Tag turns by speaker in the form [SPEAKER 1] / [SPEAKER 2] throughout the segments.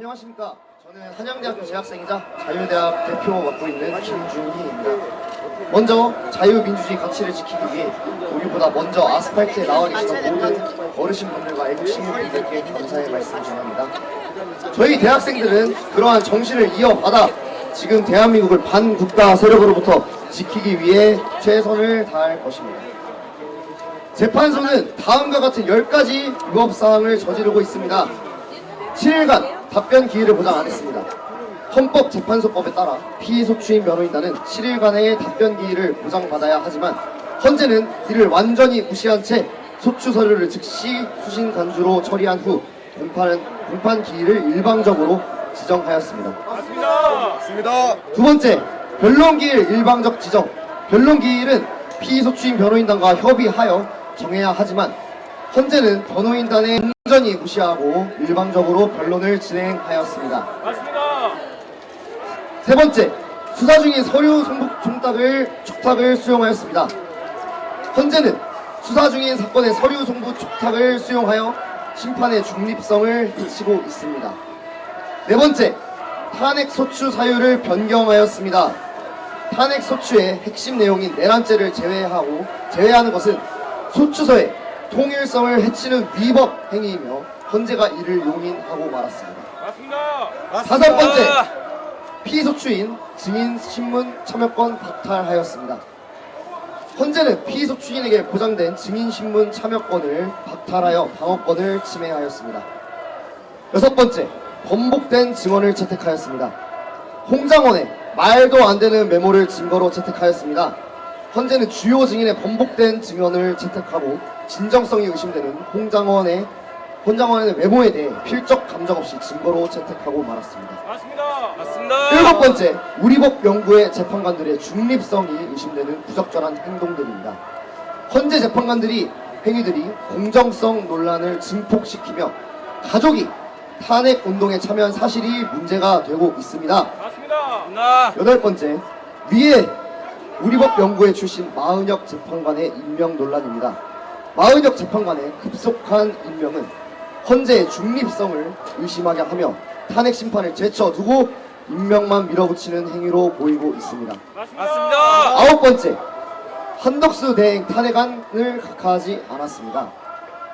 [SPEAKER 1] 안녕하십니까. 저는 한양대학교 재학생이자 자유대학 대표 맡고 있는 김준희입니다. 먼저 자유민주주의 가치를 지키기 위해 우리보다 먼저 아스팔트에 나와 계시던 모든 어르신분들과 애국 시민분들께 감사의 말씀 전합니다. 저희 대학생들은 그러한 정신을 이어받아 지금 대한민국을 반국가 세력으로부터 지키기 위해 최선을 다할 것입니다. 재판소는 다음과 같은 10가지 위법사항을 저지르고 있습니다. 7일간 답변 기회를 보장 안 했습니다. 헌법재판소법에 따라 피소추인 변호인단은 7일간의 답변 기회를 보장받아야 하지만 헌재는 이를 완전히 무시한 채 소추 서류를 즉시 수신 간주로 처리한 후 공판 기일을 일방적으로 지정하였습니다.
[SPEAKER 2] 맞습니다.
[SPEAKER 1] 두 번째, 변론 기일 일방적 지정. 변론 기일은 피소추인 변호인단과 협의하여 정해야 하지만 헌재는 변호인단의 완전히 무시하고 일방적으로 변론을 진행하였습니다.
[SPEAKER 2] 맞습니다.
[SPEAKER 1] 세 번째, 수사 중인 서류 촉탁을 수용하였습니다. 헌재는 수사 중인 사건의 서류 송부 촉탁을 수용하여 심판의 중립성을 해치고 있습니다. 네 번째, 탄핵 소추 사유를 변경하였습니다. 탄핵 소추의 핵심 내용인 내란죄를 제외하는 것은 소추서의 통일성을 해치는 위법 행위이며 헌재가 이를 용인하고 말았습니다.
[SPEAKER 2] 맞습니다.
[SPEAKER 1] 다섯 번째, 피소추인 증인 신문 참여권 박탈하였습니다. 헌재는 피소추인에게 보장된 증인 신문 참여권을 박탈하여 방어권을 침해하였습니다. 여섯 번째, 번복된 증언을 채택하였습니다. 홍장원의 말도 안 되는 메모를 증거로 채택하였습니다. 헌재는 주요 증인의 번복된 증언을 채택하고 진정성이 의심되는 홍장원의 메모에 대해 필적 감정 없이 증거로 채택하고 말았습니다.
[SPEAKER 2] 맞습니다.
[SPEAKER 1] 일곱 번째, 우리법 연구의 재판관들의 중립성이 의심되는 부적절한 행동들입니다. 헌재 재판관들이 행위들이 공정성 논란을 증폭시키며 가족이 탄핵 운동에 참여한 사실이 문제가 되고 있습니다.
[SPEAKER 2] 맞습니다.
[SPEAKER 1] 여덟 번째, 위에 우리법 연구회 출신 마은혁 재판관의 임명 논란입니다. 마은혁 재판관의 급속한 임명은 헌재의 중립성을 의심하게 하며 탄핵 심판을 제쳐두고 임명만 밀어붙이는 행위로 보이고 있습니다.
[SPEAKER 2] 맞습니다.
[SPEAKER 1] 아홉 번째, 한덕수 대행 탄핵안을 각하하지 않았습니다.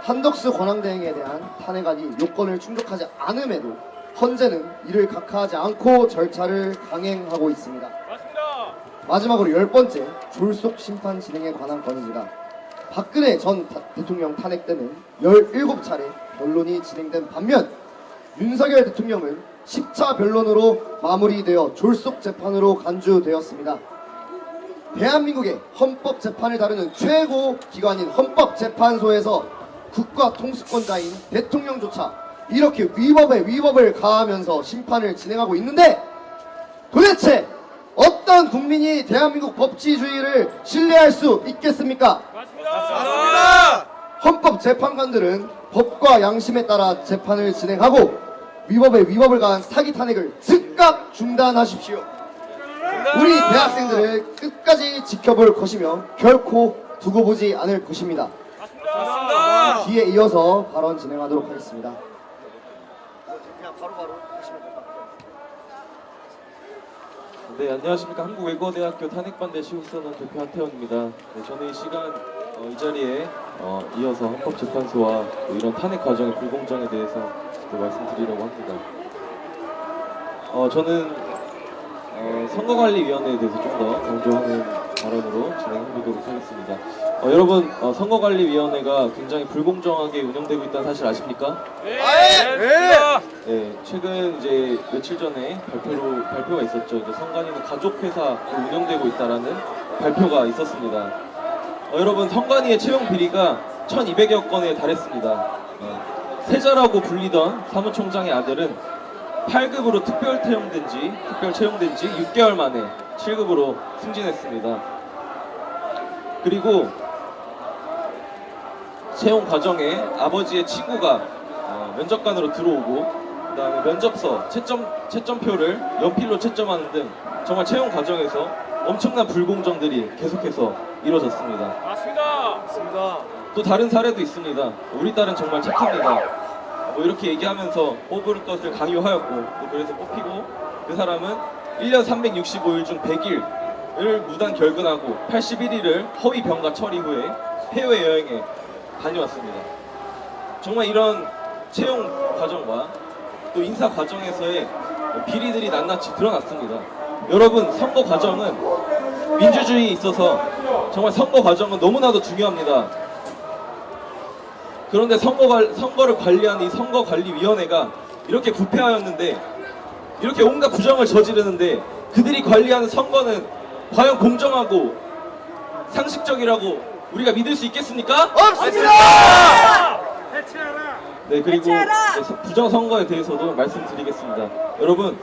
[SPEAKER 1] 한덕수 권한대행에 대한 탄핵안이 요건을 충족하지 않음에도 헌재는 이를 각하하지 않고 절차를 강행하고 있습니다.
[SPEAKER 2] 맞습니다.
[SPEAKER 1] 마지막으로 열 번째, 졸속 심판 진행에 관한 건입니다. 박근혜 전 대통령 탄핵 때는 17차례 변론이 진행된 반면 윤석열 대통령은 10차 변론으로 마무리되어 졸속 재판으로 간주되었습니다. 대한민국의 헌법재판을 다루는 최고 기관인 헌법재판소에서 국가 통수권자인 대통령조차 이렇게 위법에 위법을 가하면서 심판을 진행하고 있는데 도대체 어떤 국민이 대한민국 법치주의를 신뢰할 수 있겠습니까?
[SPEAKER 2] 맞습니다.
[SPEAKER 1] 헌법재판관들은 법과 양심에 따라 재판을 진행하고 위법에 위법을 가한 사기 탄핵을 즉각 중단하십시오. 우리 대학생들을 끝까지 지켜볼 것이며 결코 두고 보지 않을 것입니다.
[SPEAKER 2] 맞습니다.
[SPEAKER 1] 뒤에 이어서 발언 진행하도록 하겠습니다. 그냥 바로바로 하시면 될 것 같아요.
[SPEAKER 3] 네, 안녕하십니까. 한국외국어대학교 탄핵반대 시국선언 대표 한태원입니다. 네, 저는 이 시간 이 자리에 이어서 헌법재판소와 이런 탄핵 과정의 불공정에 대해서 말씀드리려고 합니다. 저는 선거관리위원회에 대해서 좀 더 강조하는 발언으로 진행해보도록 하겠습니다. 여러분, 선거관리위원회가 굉장히 불공정하게 운영되고 있다는 사실 아십니까?
[SPEAKER 2] 네.
[SPEAKER 3] 네, 최근 이제 며칠 전에 발표가 있었죠. 이제 선관위는 가족회사로 운영되고 있다라는 발표가 있었습니다. 여러분, 선관위의 채용 비리가 1200여 건에 달했습니다. 세자라고 불리던 사무총장의 아들은 8급으로 특별 채용된 지 6개월 만에 7급으로 승진했습니다. 그리고 채용 과정에 아버지의 친구가 면접관으로 들어오고 그 다음에 면접서 채점표를 연필로 채점하는 등 정말 채용 과정에서 엄청난 불공정들이 계속해서 이루어졌습니다.
[SPEAKER 2] 맞습니다.
[SPEAKER 3] 또 다른 사례도 있습니다. 우리 딸은 정말 착합니다. 뭐 이렇게 얘기하면서 뽑을 것을 강요하였고 또 그래서 뽑히고 그 사람은 1년 365일 중 100일을 무단 결근하고 81일을 허위 병가 처리 후에 해외여행에 다녀왔습니다. 정말 이런 채용 과정과 또 인사 과정에서의 비리들이 낱낱이 드러났습니다. 여러분, 선거 과정은 민주주의에 있어서 정말 선거 과정은 너무나도 중요합니다. 그런데 선거를 관리하는 이 선거관리위원회가 이렇게 부패하였는데, 이렇게 온갖 부정을 저지르는데 그들이 관리하는 선거는 과연 공정하고 상식적이라고 우리가 믿을 수 있겠습니까?
[SPEAKER 1] 없습니다!
[SPEAKER 3] 네, 그리고 부정선거에 대해서도 말씀드리겠습니다. 여러분,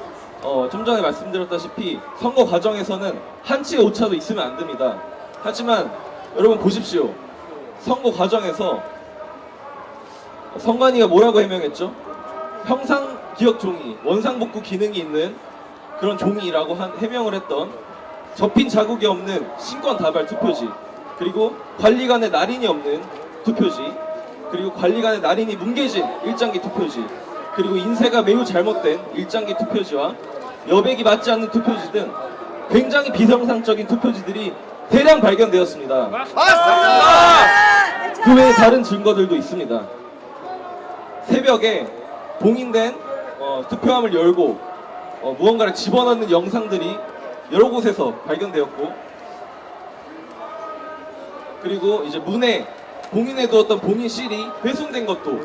[SPEAKER 3] 좀 전에 말씀드렸다시피 선거 과정에서는 한치의 오차도 있으면 안 됩니다. 하지만 여러분 보십시오. 선거 과정에서 선관위가 뭐라고 해명했죠? 형상 기억 종이, 원상복구 기능이 있는 그런 종이라고 해명을 했던 접힌 자국이 없는 신권 다발 투표지, 그리고 관리관의 날인이 없는 투표지, 그리고 관리관의 날인이 뭉개진 일장기 투표지, 그리고 인쇄가 매우 잘못된 일장기 투표지와 여백이 맞지 않는 투표지 등 굉장히 비정상적인 투표지들이 대량 발견되었습니다.
[SPEAKER 1] 맞습니다!
[SPEAKER 3] 그 외에 다른 증거들도 있습니다. 새벽에 봉인된 투표함을 열고 무언가를 집어넣는 영상들이 여러 곳에서 발견되었고, 그리고 이제 문에 봉인해 두었던 봉인실이 훼손된 것도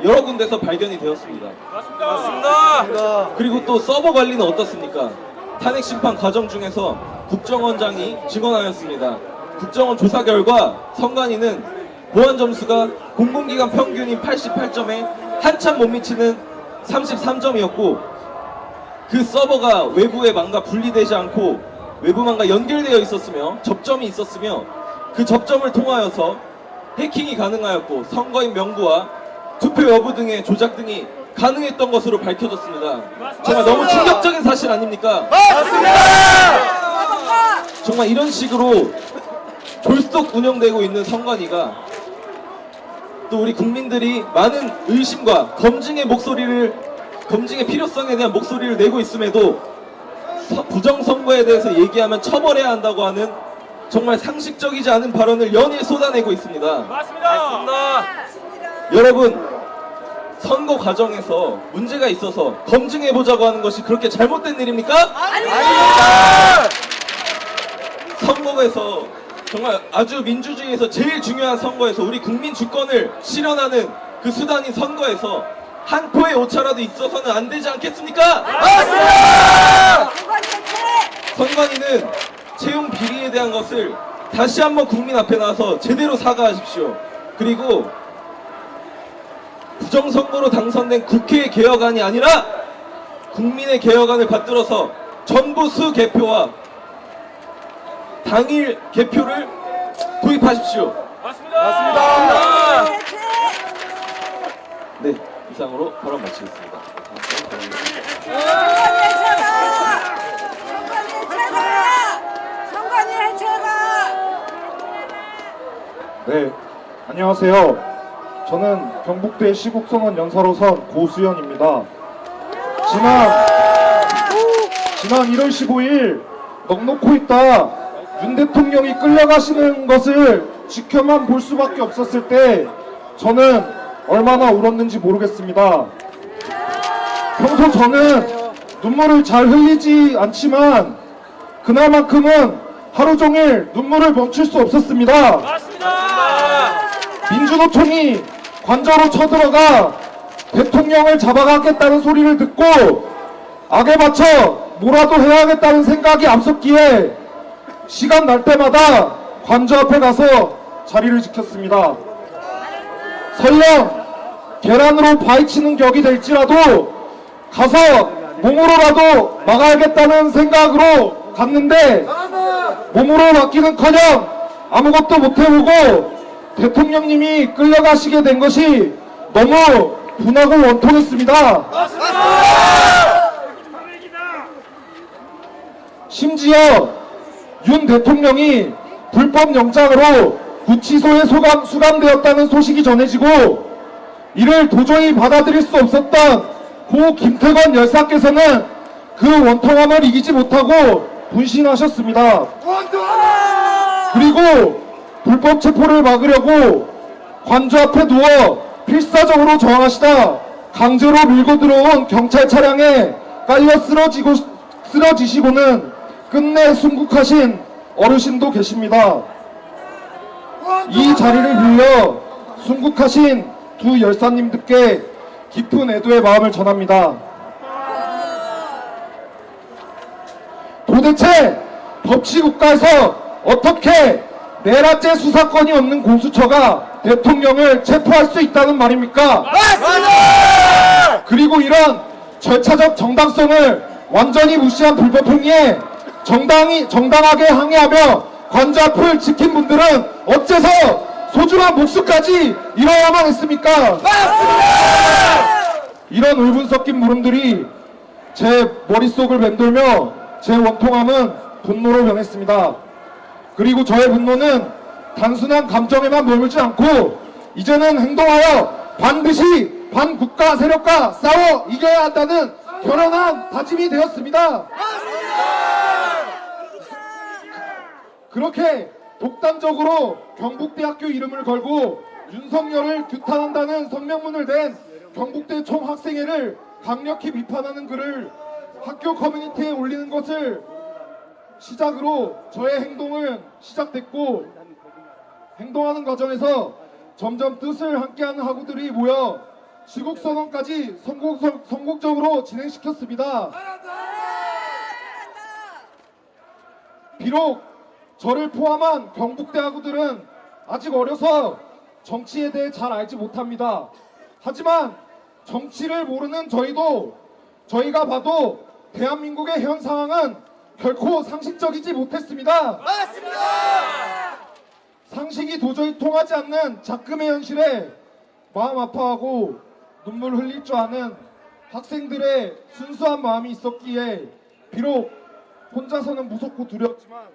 [SPEAKER 3] 여러 군데서 발견이 되었습니다.
[SPEAKER 2] 맞습니다.
[SPEAKER 3] 그리고 또 서버 관리는 어떻습니까? 탄핵 심판 과정 중에서 국정원장이 증언하였습니다. 국정원 조사 결과 선관위는 보안 점수가 공공기관 평균인 88점에 한참 못 미치는 33점이었고, 그 서버가 외부의 망과 분리되지 않고 외부망과 연결되어 있었으며 접점이 있었으며 그 접점을 통하여서 해킹이 가능하였고 선거인 명부와 투표 여부 등의 조작 등이 가능했던 것으로 밝혀졌습니다. 정말 너무 충격적인 사실 아닙니까?
[SPEAKER 1] 맞습니다!
[SPEAKER 3] 정말 이런 식으로 졸속 운영되고 있는 선관위가 또 우리 국민들이 많은 의심과 검증의 필요성에 대한 목소리를 내고 있음에도 부정선거에 대해서 얘기하면 처벌해야 한다고 하는 정말 상식적이지 않은 발언을 연일 쏟아내고 있습니다.
[SPEAKER 2] 맞습니다.
[SPEAKER 3] 여러분, 선거 과정에서 문제가 있어서 검증해보자고 하는 것이 그렇게 잘못된 일입니까?
[SPEAKER 1] 아닙니다!
[SPEAKER 3] 선거에서 정말 아주 민주주의에서 제일 중요한 선거에서 우리 국민 주권을 실현하는 그 수단인 선거에서 한 표의 오차라도 있어서는 안 되지 않겠습니까?
[SPEAKER 1] 맞습니다!
[SPEAKER 3] 선관위는 채용 비리에 대한 것을 다시 한번 국민 앞에 나와서 제대로 사과하십시오. 그리고 부정선거로 당선된 국회의 개혁안이 아니라 국민의 개혁안을 받들어서 전부 수개표와 당일 개표를 도입하십시오.
[SPEAKER 2] 맞습니다.
[SPEAKER 3] 네, 이상으로 발언 마치겠습니다.
[SPEAKER 4] 네, 안녕하세요. 저는 경북대 시국선언 연사로선 고수연입니다. 지난 1월 15일 넉넉고 있다 윤 대통령이 끌려가시는 것을 지켜만 볼 수밖에 없었을 때 저는 얼마나 울었는지 모르겠습니다. 평소 저는 눈물을 잘 흘리지 않지만 그날만큼은 하루 종일 눈물을 멈출 수 없었습니다.
[SPEAKER 2] 맞습니다.
[SPEAKER 4] 민주노총이 관저로 쳐들어가 대통령을 잡아가겠다는 소리를 듣고 악에 맞춰 뭐라도 해야겠다는 생각이 앞섰기에 시간 날 때마다 관저 앞에 가서 자리를 지켰습니다. 설령 계란으로 파헤치는 격이 될지라도 가서 몸으로라도 막아야겠다는 생각으로 갔는데 몸으로 막기는커녕 아무것도 못해보고 대통령님이 끌려가시게 된 것이 너무 분하고 원통했습니다. 심지어 윤 대통령이 불법 영장으로 구치소에 수감되었다는 소식이 전해지고 이를 도저히 받아들일 수 없었던 고 김태건 열사께서는 그 원통함을 이기지 못하고 분신하셨습니다. 그리고 불법 체포를 막으려고 관저 앞에 누워 필사적으로 저항하시다 강제로 밀고 들어온 경찰 차량에 깔려 쓰러지시고는 끝내 순국하신 어르신도 계십니다. 이 자리를 빌려 순국하신 두 열사님들께 깊은 애도의 마음을 전합니다. 도대체 법치국가에서 어떻게 내란죄 수사권이 없는 공수처가 대통령을 체포할 수 있다는 말입니까? 맞습니다! 그리고 이런 절차적 정당성을 완전히 무시한 불법 행위에 정당하게 항의하며 관저 앞을 지킨 분들은 어째서 소중한 목숨까지 잃어야만 했습니까? 맞습니다! 이런 울분 섞인 물음들이 제 머릿속을 맴돌며 제 원통함은 분노로 변했습니다. 그리고 저의 분노는 단순한 감정에만 머물지 않고 이제는 행동하여 반드시 반국가 세력과 싸워 이겨야 한다는 결연한 다짐이 되었습니다. 그렇게 독단적으로 경북대학교 이름을 걸고 윤석열을 규탄한다는 성명문을 낸 경북대 총학생회를 강력히 비판하는 글을 학교 커뮤니티에 올리는 것을 시작으로 저의 행동은 시작됐고, 행동하는 과정에서 점점 뜻을 함께하는 학우들이 모여 지국선언까지 성공적으로 진행시켰습니다. 비록 저를 포함한 경북대 학우들은 아직 어려서 정치에 대해 잘 알지 못합니다. 하지만 정치를 모르는 저희가 봐도 대한민국의 현 상황은 결코 상식적이지 못했습니다. 맞습니다. 상식이 도저히 통하지 않는 작금의 현실에 마음 아파하고 눈물 흘릴 줄 아는 학생들의 순수한 마음이 있었기에 비록 혼자서는 무섭고 두렵지만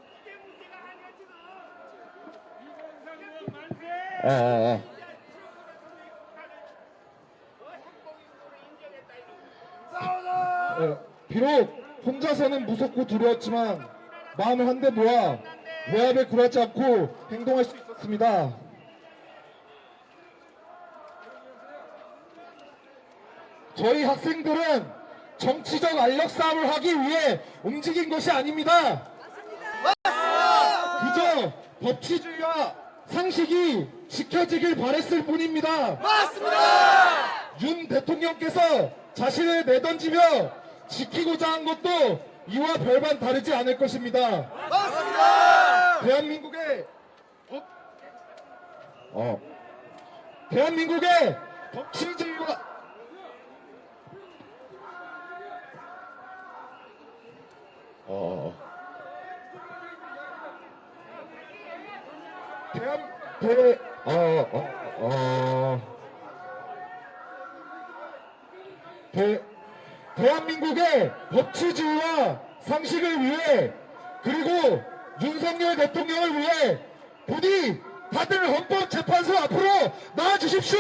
[SPEAKER 4] 비록 혼자서는 무섭고 두려웠지만 마음을 한데 모아 외압에 굴하지 않고 행동할 수 있었습니다. 저희 학생들은 정치적 알력 싸움을 하기 위해 움직인 것이 아닙니다. 그저 법치주의와 상식이 지켜지길 바랬을 뿐입니다. 맞습니다. 윤 대통령께서 자신을 내던지며 지키고자 한 것도 이와 별반 다르지 않을 것입니다. 맞습니다. 대한민국의 법치주의와 대한민국의 법치주의와 상식을 위해 그리고 윤석열 대통령을 위해 부디 다들 헌법재판소 앞으로 나와주십시오.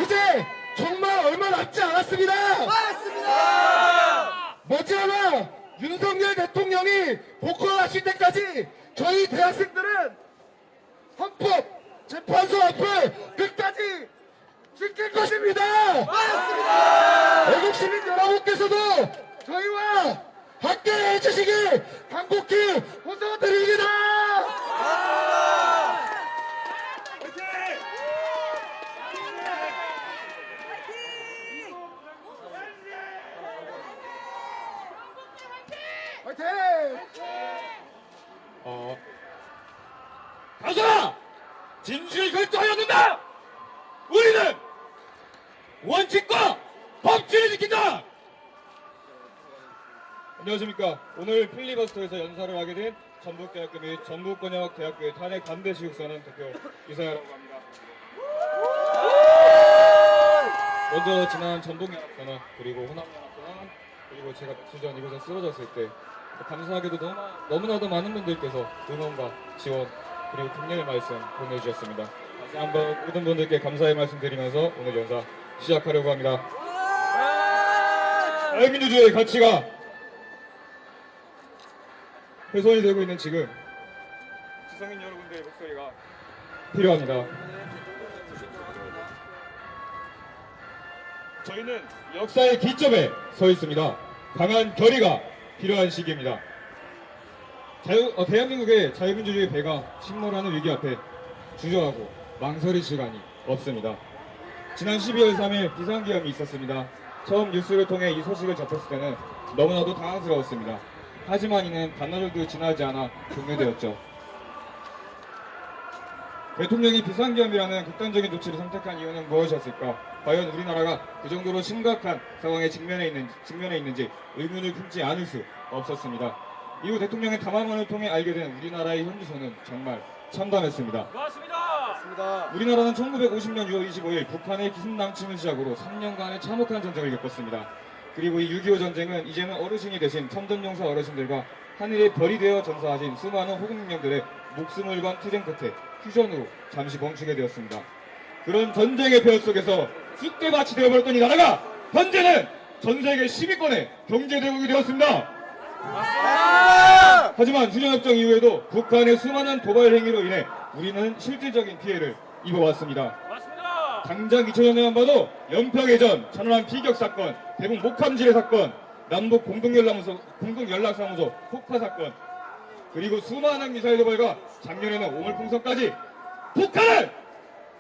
[SPEAKER 4] 이제 정말 얼마 남지 않았습니다. 머지않아 윤석열 대통령이 복권하실 때까지 저희 대학생들은 헌법재판소 앞을 끝까지 지킬 것입니다. 맞습니다. 애국 시민 여러분께서도 저희와 함께 해주시길 간곡히 호소드립니다. 화이팅!
[SPEAKER 5] 가자! 진실을 결정하였는다! 우리는 원칙과 법치를 지킨다! 안녕하십니까. 오늘 필리버스터에서 연사를 하게 된 전북대학교 및 전북권역대학교의 탄핵 반대시국선언 대표 이사야라고 합니다. 먼저 지난 전북연합선언 그리고 호남연합선언 그리고 제가 며칠 전 이곳에 쓰러졌을 때 감사하게도 너무나도 많은 분들께서 응원과 지원 그리고 격려의 말씀 보내주셨습니다. 한번 모든 분들께 감사의 말씀드리면서 오늘 연사 시작하려고 합니다. 자유민주주의의 가치가 훼손이 되고 있는 지금 지성인 여러분들의 목소리가 필요합니다. 저희는 역사의 기점에 서 있습니다. 강한 결의가 필요한 시기입니다. 대한민국의 자유민주주의 배가 침몰하는 위기 앞에 주저하고 망설일 시간이 없습니다. 지난 12월 3일 비상계엄이 있었습니다. 처음 뉴스를 통해 이 소식을 접했을 때는 너무나도 당황스러웠습니다. 하지만 이는 반나절도 지나지 않아 종료되었죠. 대통령이 비상계엄이라는 극단적인 조치를 선택한 이유는 무엇이었을까? 과연 우리나라가 그 정도로 심각한 상황에 직면해 있는지 의문을 품지 않을 수 없었습니다. 이후 대통령의 담화문을 통해 알게 된 우리나라의 현주소는 정말 참담했습니다. 우리나라는 1950년 6월 25일 북한의 기습낭침을 시작으로 3년간의 참혹한 전쟁을 겪었습니다. 그리고 이 6.25 전쟁은 이제는 어르신이 되신 참전용사 어르신들과 하늘의 별이 되어 전사하신 수많은 호국민들의 목숨을 건 투쟁 끝에 휴전으로 잠시 멈추게 되었습니다. 그런 전쟁의 벼 속에서 쑥대밭이 되어버렸던 이 나라가 현재는 전 세계 10위권의 경제대국이 되었습니다. 하지만 휴전협정 이후에도 북한의 수많은 도발 행위로 인해 우리는 실질적인 피해를 입어왔습니다. 당장 2000년에만 봐도 연평해전, 천안함 피격 사건, 대북 목함지뢰 사건, 남북 공동연락사무소 폭파 사건, 그리고 수많은 미사일 도발과 작년에는 오물풍선까지 북한은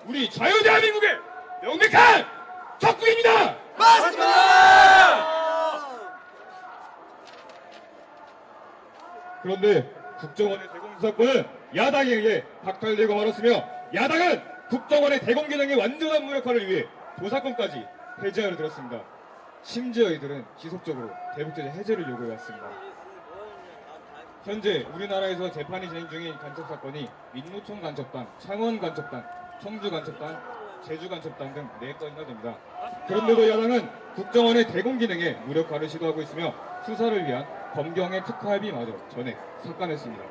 [SPEAKER 5] 우리 자유대한민국의 명백한 적국입니다! 그런데 국정원의 대공수사권은 야당에 의해 박탈되고 말았으며 야당은 국정원의 대공개정의 완전한 무력화를 위해 조사권까지 해제하려 들었습니다. 심지어 이들은 지속적으로 대북제재 해제를 요구해왔습니다. 현재 우리나라에서 재판이 진행 중인 간첩사건이 민노총 간첩단, 창원 간첩단, 청주 간첩단, 제주 간첩단 등 4건이나 됩니다. 그런데도 야당은 국정원의 대공기능에 무력화를 시도하고 있으며 수사를 위한 검경의 특활비마저 전액 삭감했습니다.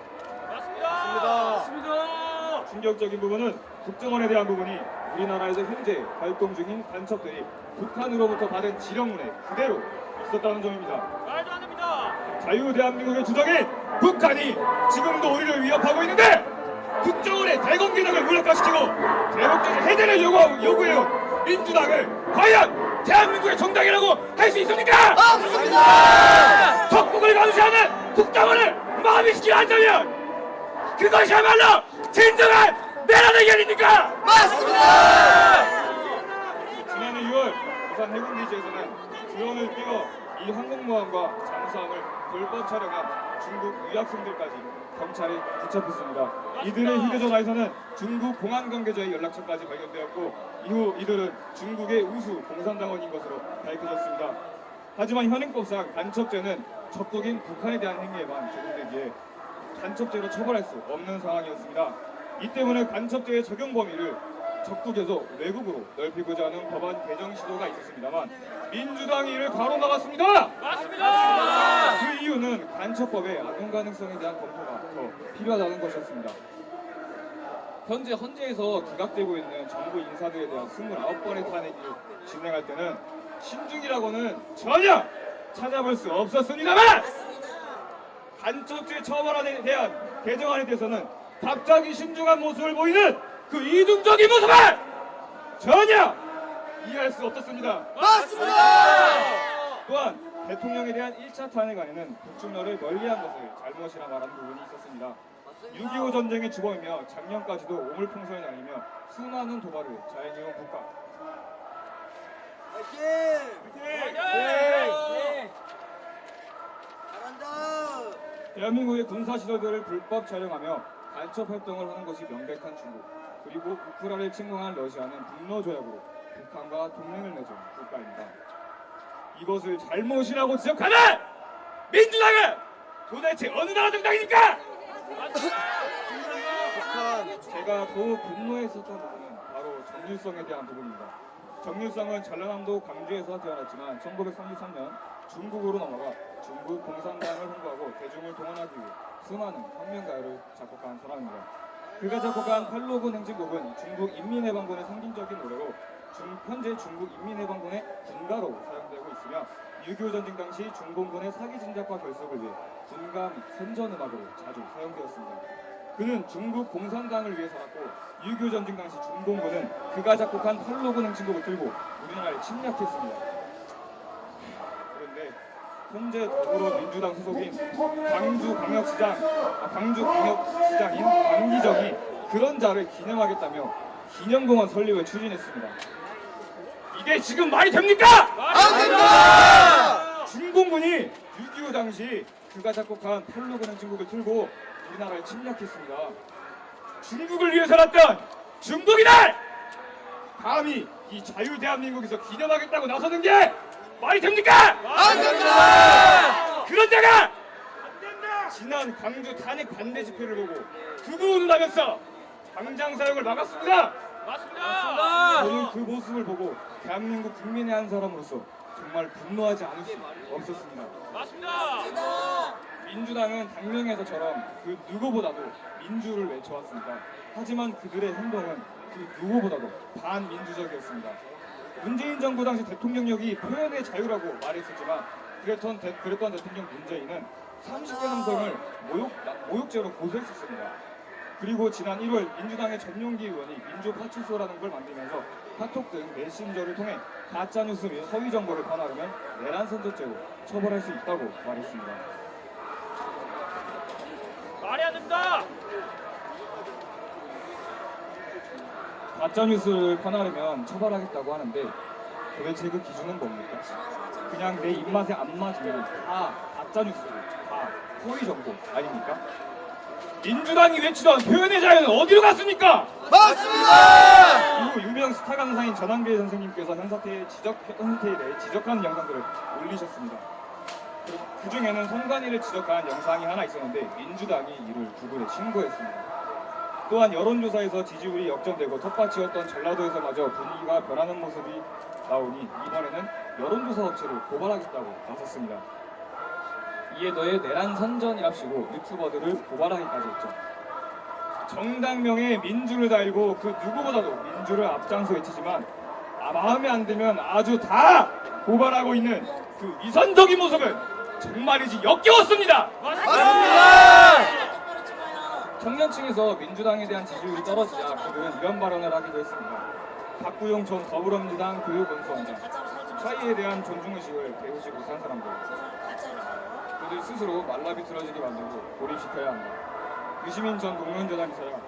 [SPEAKER 5] 충격적인 부분은 국정원에 대한 부분이 우리나라에서 현재 활동 중인 간첩들이 북한으로부터 받은 지령문에 그대로 있었다는 점입니다.
[SPEAKER 2] 말도 안 됩니다.
[SPEAKER 5] 자유대한민국의 주적인 북한이 지금도 우리를 위협하고 있는데 국정원의 대공기능을 무력화시키고 대북제재 해제를 요구해온 민주당을 과연 대한민국의 정당이라고 할 수 있습니까? 없습니다! 적국을 감시하는 국정원을 마비시키려 한다면 그것이야말로 진정한 내란 의견입니까? 맞습니다! 지난해 6월 부산 해군기지에서는 드론을 띄워 이 항공모함과 잠수함을 불법 촬영한 중국 유학생들까지 검찰에 붙잡혔습니다. 이들의 휴대전화에서는 중국 공안 관계자의 연락처까지 발견되었고 이후 이들은 중국의 우수 공산당원인 것으로 밝혀졌습니다. 하지만 현행법상 간첩죄는 적국인 북한에 대한 행위에만 적용되기에 간첩죄로 처벌할 수 없는 상황이었습니다. 이 때문에 간첩죄의 적용 범위를 적국에서 외국으로 넓히고자 하는 법안 개정 시도가 있었습니다만 민주당이 이를 가로막았습니다.
[SPEAKER 2] 맞습니다.
[SPEAKER 5] 그 이유는 간첩법의 악용 가능성에 대한 검토가 더 필요하다는 것이었습니다. 현재 헌재에서 기각되고 있는 정부 인사들에 대한 29번의 탄핵을 진행할 때는 신중이라고는 전혀 찾아볼 수 없었습니다만 간첩죄 처벌안에 대한 개정안에 대해서는 갑자기 신중한 모습을 보이는 그 이중적인 모습을 전혀 이해할 수 없었습니다.
[SPEAKER 2] 맞습니다.
[SPEAKER 5] 또한 대통령에 대한 1차 탄핵안에는 북중러를 멀리한 것을 잘못이라 말하는 부분이 있었습니다. 6.25 전쟁의 주범이며 작년까지도 오물풍선을 날리며 수많은 도발을 자행해온 국가. 대한민국의 군사시설들을 불법 촬영하며 간첩 활동을 하는 것이 명백한 중국, 그리고 우크라를 침공한 러시아는 분노 조약으로 북한과 동맹을 맺은 국가입니다. 이것을 잘못이라고 지적하는 민주당은 도대체 어느 나라 정당입니까? 제가 더욱 분노했었던 부분은 바로 정률성에 대한 부분입니다. 정률성은 전라남도 광주에서 태어났지만 1933년 중국으로 넘어가 중국 공산당을 홍보하고 대중을 동원하기 위해 수많은 혁명가요를 작곡한 사람입니다.
[SPEAKER 6] 그가 작곡한 팔로군 행진곡은 중국 인민해방군의 상징적인 노래로 현재 중국 인민해방군의 군가로 사용되고 있으며 6.25 전쟁 당시 중공군의 사기 진작과 결속을 위해 군가 및 선전 음악으로 자주 사용되었습니다. 그는 중국 공산당을 위해 살았고 6.25 전쟁 당시 중공군은 그가 작곡한 팔로군 행진곡을 들고 우리나라를 침략했습니다. 그런데 현재 더불어민주당 소속인 광주광역시장인 강기정이 그런 자를 기념하겠다며 기념공원 설립을 추진했습니다. 이게 지금 말이 됩니까?
[SPEAKER 1] 안 됩니다!
[SPEAKER 6] 중공군이 6.25 당시 그가 작곡한 팔로군 행진곡을 틀고 우리나라를 침략했습니다. 중국을 위해 살았던 중국이들! 감히 이 자유대한민국에서 기념하겠다고 나서는 게 말이 됩니까?
[SPEAKER 1] 안 됩니다!
[SPEAKER 6] 그런 자가 지난 광주 탄핵 반대 집회를 보고 두근두근하면서 당장 사용을 막았습니다.
[SPEAKER 2] 맞습니다.
[SPEAKER 6] 저는 그 모습을 보고 대한민국 국민의 한 사람으로서 정말 분노하지 않을 수 없었습니다.
[SPEAKER 2] 맞습니다.
[SPEAKER 6] 민주당은 당명에서처럼 그 누구보다도 민주를 외쳐왔습니다. 하지만 그들의 행동은 그 누구보다도 반민주적이었습니다. 문재인 정부 당시 대통령력이 표현의 자유라고 말했었지만 그랬던 대통령 문재인은 30대 남성을 모욕죄로 고소했었습니다. 그리고 지난 1월 민주당의 전용기 의원이 민주파출소라는 걸 만들면서 카톡 등 메신저를 통해 가짜뉴스 및 허위 정보를 전하려면 내란 선전죄로 처벌할 수 있다고 말했습니다.
[SPEAKER 2] 말이 안 됩니다.
[SPEAKER 6] 가짜뉴스를 퍼나르면 처벌하겠다고 하는데 도대체 그 기준은 뭡니까? 그냥 내 입맛에 안 맞으면 다 가짜뉴스고 다 허위 정보 아닙니까? 민주당이 외치던 표현의 자유는 어디로 갔습니까?
[SPEAKER 1] 맞습니다!
[SPEAKER 6] 그리고 유명 스타 강사인 전한길 선생님께서 현사태에 대해 지적하는 영상들을 올리셨습니다. 그 중에는 선관위를 지적한 영상이 하나 있었는데 민주당이 이를 구글에 신고했습니다. 또한 여론조사에서 지지율이 역전되고 텃밭이었던 전라도에서마저 분위기가 변하는 모습이 나오니 이번에는 여론조사 업체를 고발하겠다고 나섰습니다. 이에 더해 내란 선전이랍시고 유튜버들을 고발하기까지 했죠. 정당명에 민주를 달고 그 누구보다도 민주를 앞장서 외치지만 마음에 안 들면 아주 다 고발하고 있는 그 위선적인 모습은 정말이지 역겨웠습니다.
[SPEAKER 1] 맞습니다!
[SPEAKER 6] 청년층에서 민주당에 대한 지지율이 떨어지자 그들은 이런 발언을 하기도 했습니다. 박구용 전 더불어민주당 교육원수원장, 차이에 대한 존중의식을 배우지 못한 사람들, 그들 스스로 말라비 틀어지게 만들고 고립시켜야 한다. 유시민 전 노무현재단 이사장,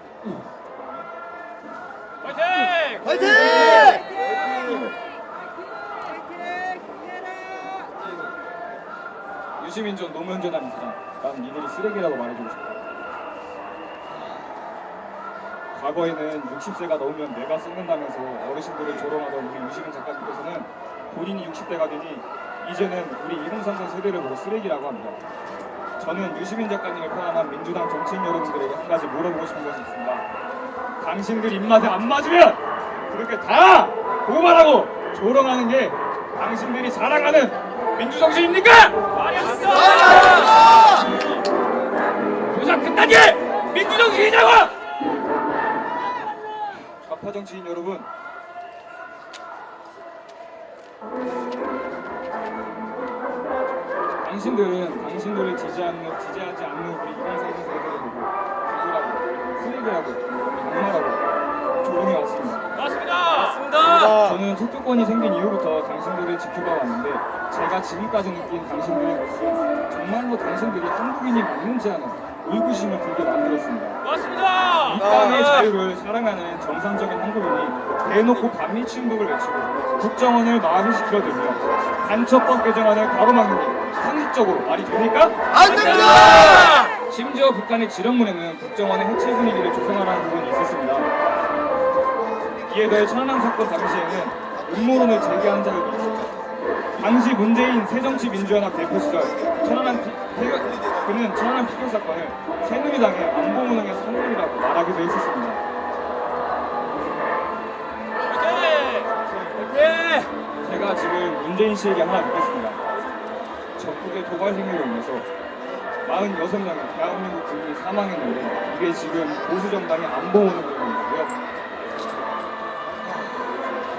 [SPEAKER 2] 화이팅!
[SPEAKER 1] 화이팅!
[SPEAKER 6] 유시민 전 노무현재단 이사장, 난 니들이 쓰레기라고 말해주고 싶다. 과거에는 60세가 넘으면 뇌가 썩는다면서 어르신들을 조롱하던 우리 유시민 작가님께서는 본인이 60대가 되니 이제는 우리 2030 세대를 보고 쓰레기라고 합니다. 저는 유시민 작가님을 포함한 민주당 정치인 여러분들에게 한 가지 물어보고 싶은 것이 있습니다. 당신들 입맛에 안 맞으면 그렇게 다 고발하고 조롱하는 게 당신들이 자랑하는 민주정신입니까?
[SPEAKER 2] 말이 안 됩니다.
[SPEAKER 6] 도장 끝난 게 민주정신이냐고! 좌파 정치인 여러분, 당신들은 당신들을 지지하지 않는 우리 2030 세대를 보고 누구라고, 쓰레기라고, 악마라고 조롱해왔습니다.
[SPEAKER 2] 맞습니다.
[SPEAKER 6] 저는 특조권이 생긴 이후부터 당신들을 지켜봐 왔는데 제가 지금까지 느낀 당신들의 모습은 정말로 당신들이 한국인이 맞는지 하는 의구심을 들게 만들었습니다.
[SPEAKER 2] 맞습니다.
[SPEAKER 6] 이 땅의 자유를 사랑하는 정상적인 한국인이 대놓고 반미침국을 외치고 국정원을 마음이 시켜들며 간첩법 개정안을 가로막는 게 상식적으로 말이 됩니까?
[SPEAKER 1] 안 됩니다!
[SPEAKER 6] 심지어 북한의 지령문에는 국정원의 해체 분위기를 조성하라는 부분이 있었습니다. 이에 더해 천안함 사건 당시에는 음모론을 제기한 자들도 있었죠. 당시 문재인 새정치민주연합 대표 시절 그는 천안함 피격 사건을 새누리당의 안보무능의 선물이라고 말하기도 했었습니다.
[SPEAKER 2] 화이팅!
[SPEAKER 6] 제가 지금 문재인 씨에게 하나 묻겠습니다. 적국의 도발 행위로 인해서 46명의 대한민국 국민이 사망했는데 이게 지금 보수 정당이 안보 오는 부분이고요.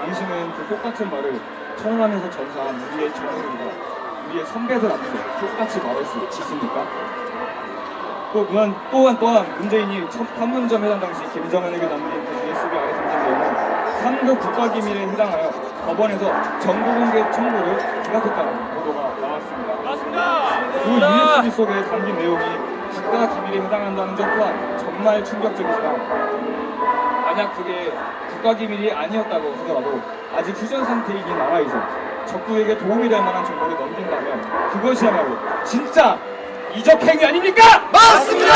[SPEAKER 6] 당신은 그 똑같은 말을 천안함에서 전사한 우리의 전우들과 우리의 선배들 앞에서 똑같이 말할 수 있습니까? 또한 문재인이 첫 판문점 회담 당시 김정은에게 남긴 그 USB 아래 담긴 내용은 3급 국가기밀에 해당하여 법원에서 정보공개 청구를 기각했다는 보도가 나왔습니다.
[SPEAKER 2] 맞습니다.
[SPEAKER 6] 그 USB 속에 담긴 내용이 국가기밀에 해당한다는 점 또한 정말 충격적이지만 만약 그게 국가기밀이 아니었다고 하더라도 아직 휴전 상태이긴 나라에서 적국에게 도움이 될 만한 정보를 넘긴다면 그것이야말로 진짜 이적행위 아닙니까?
[SPEAKER 1] 맞습니다!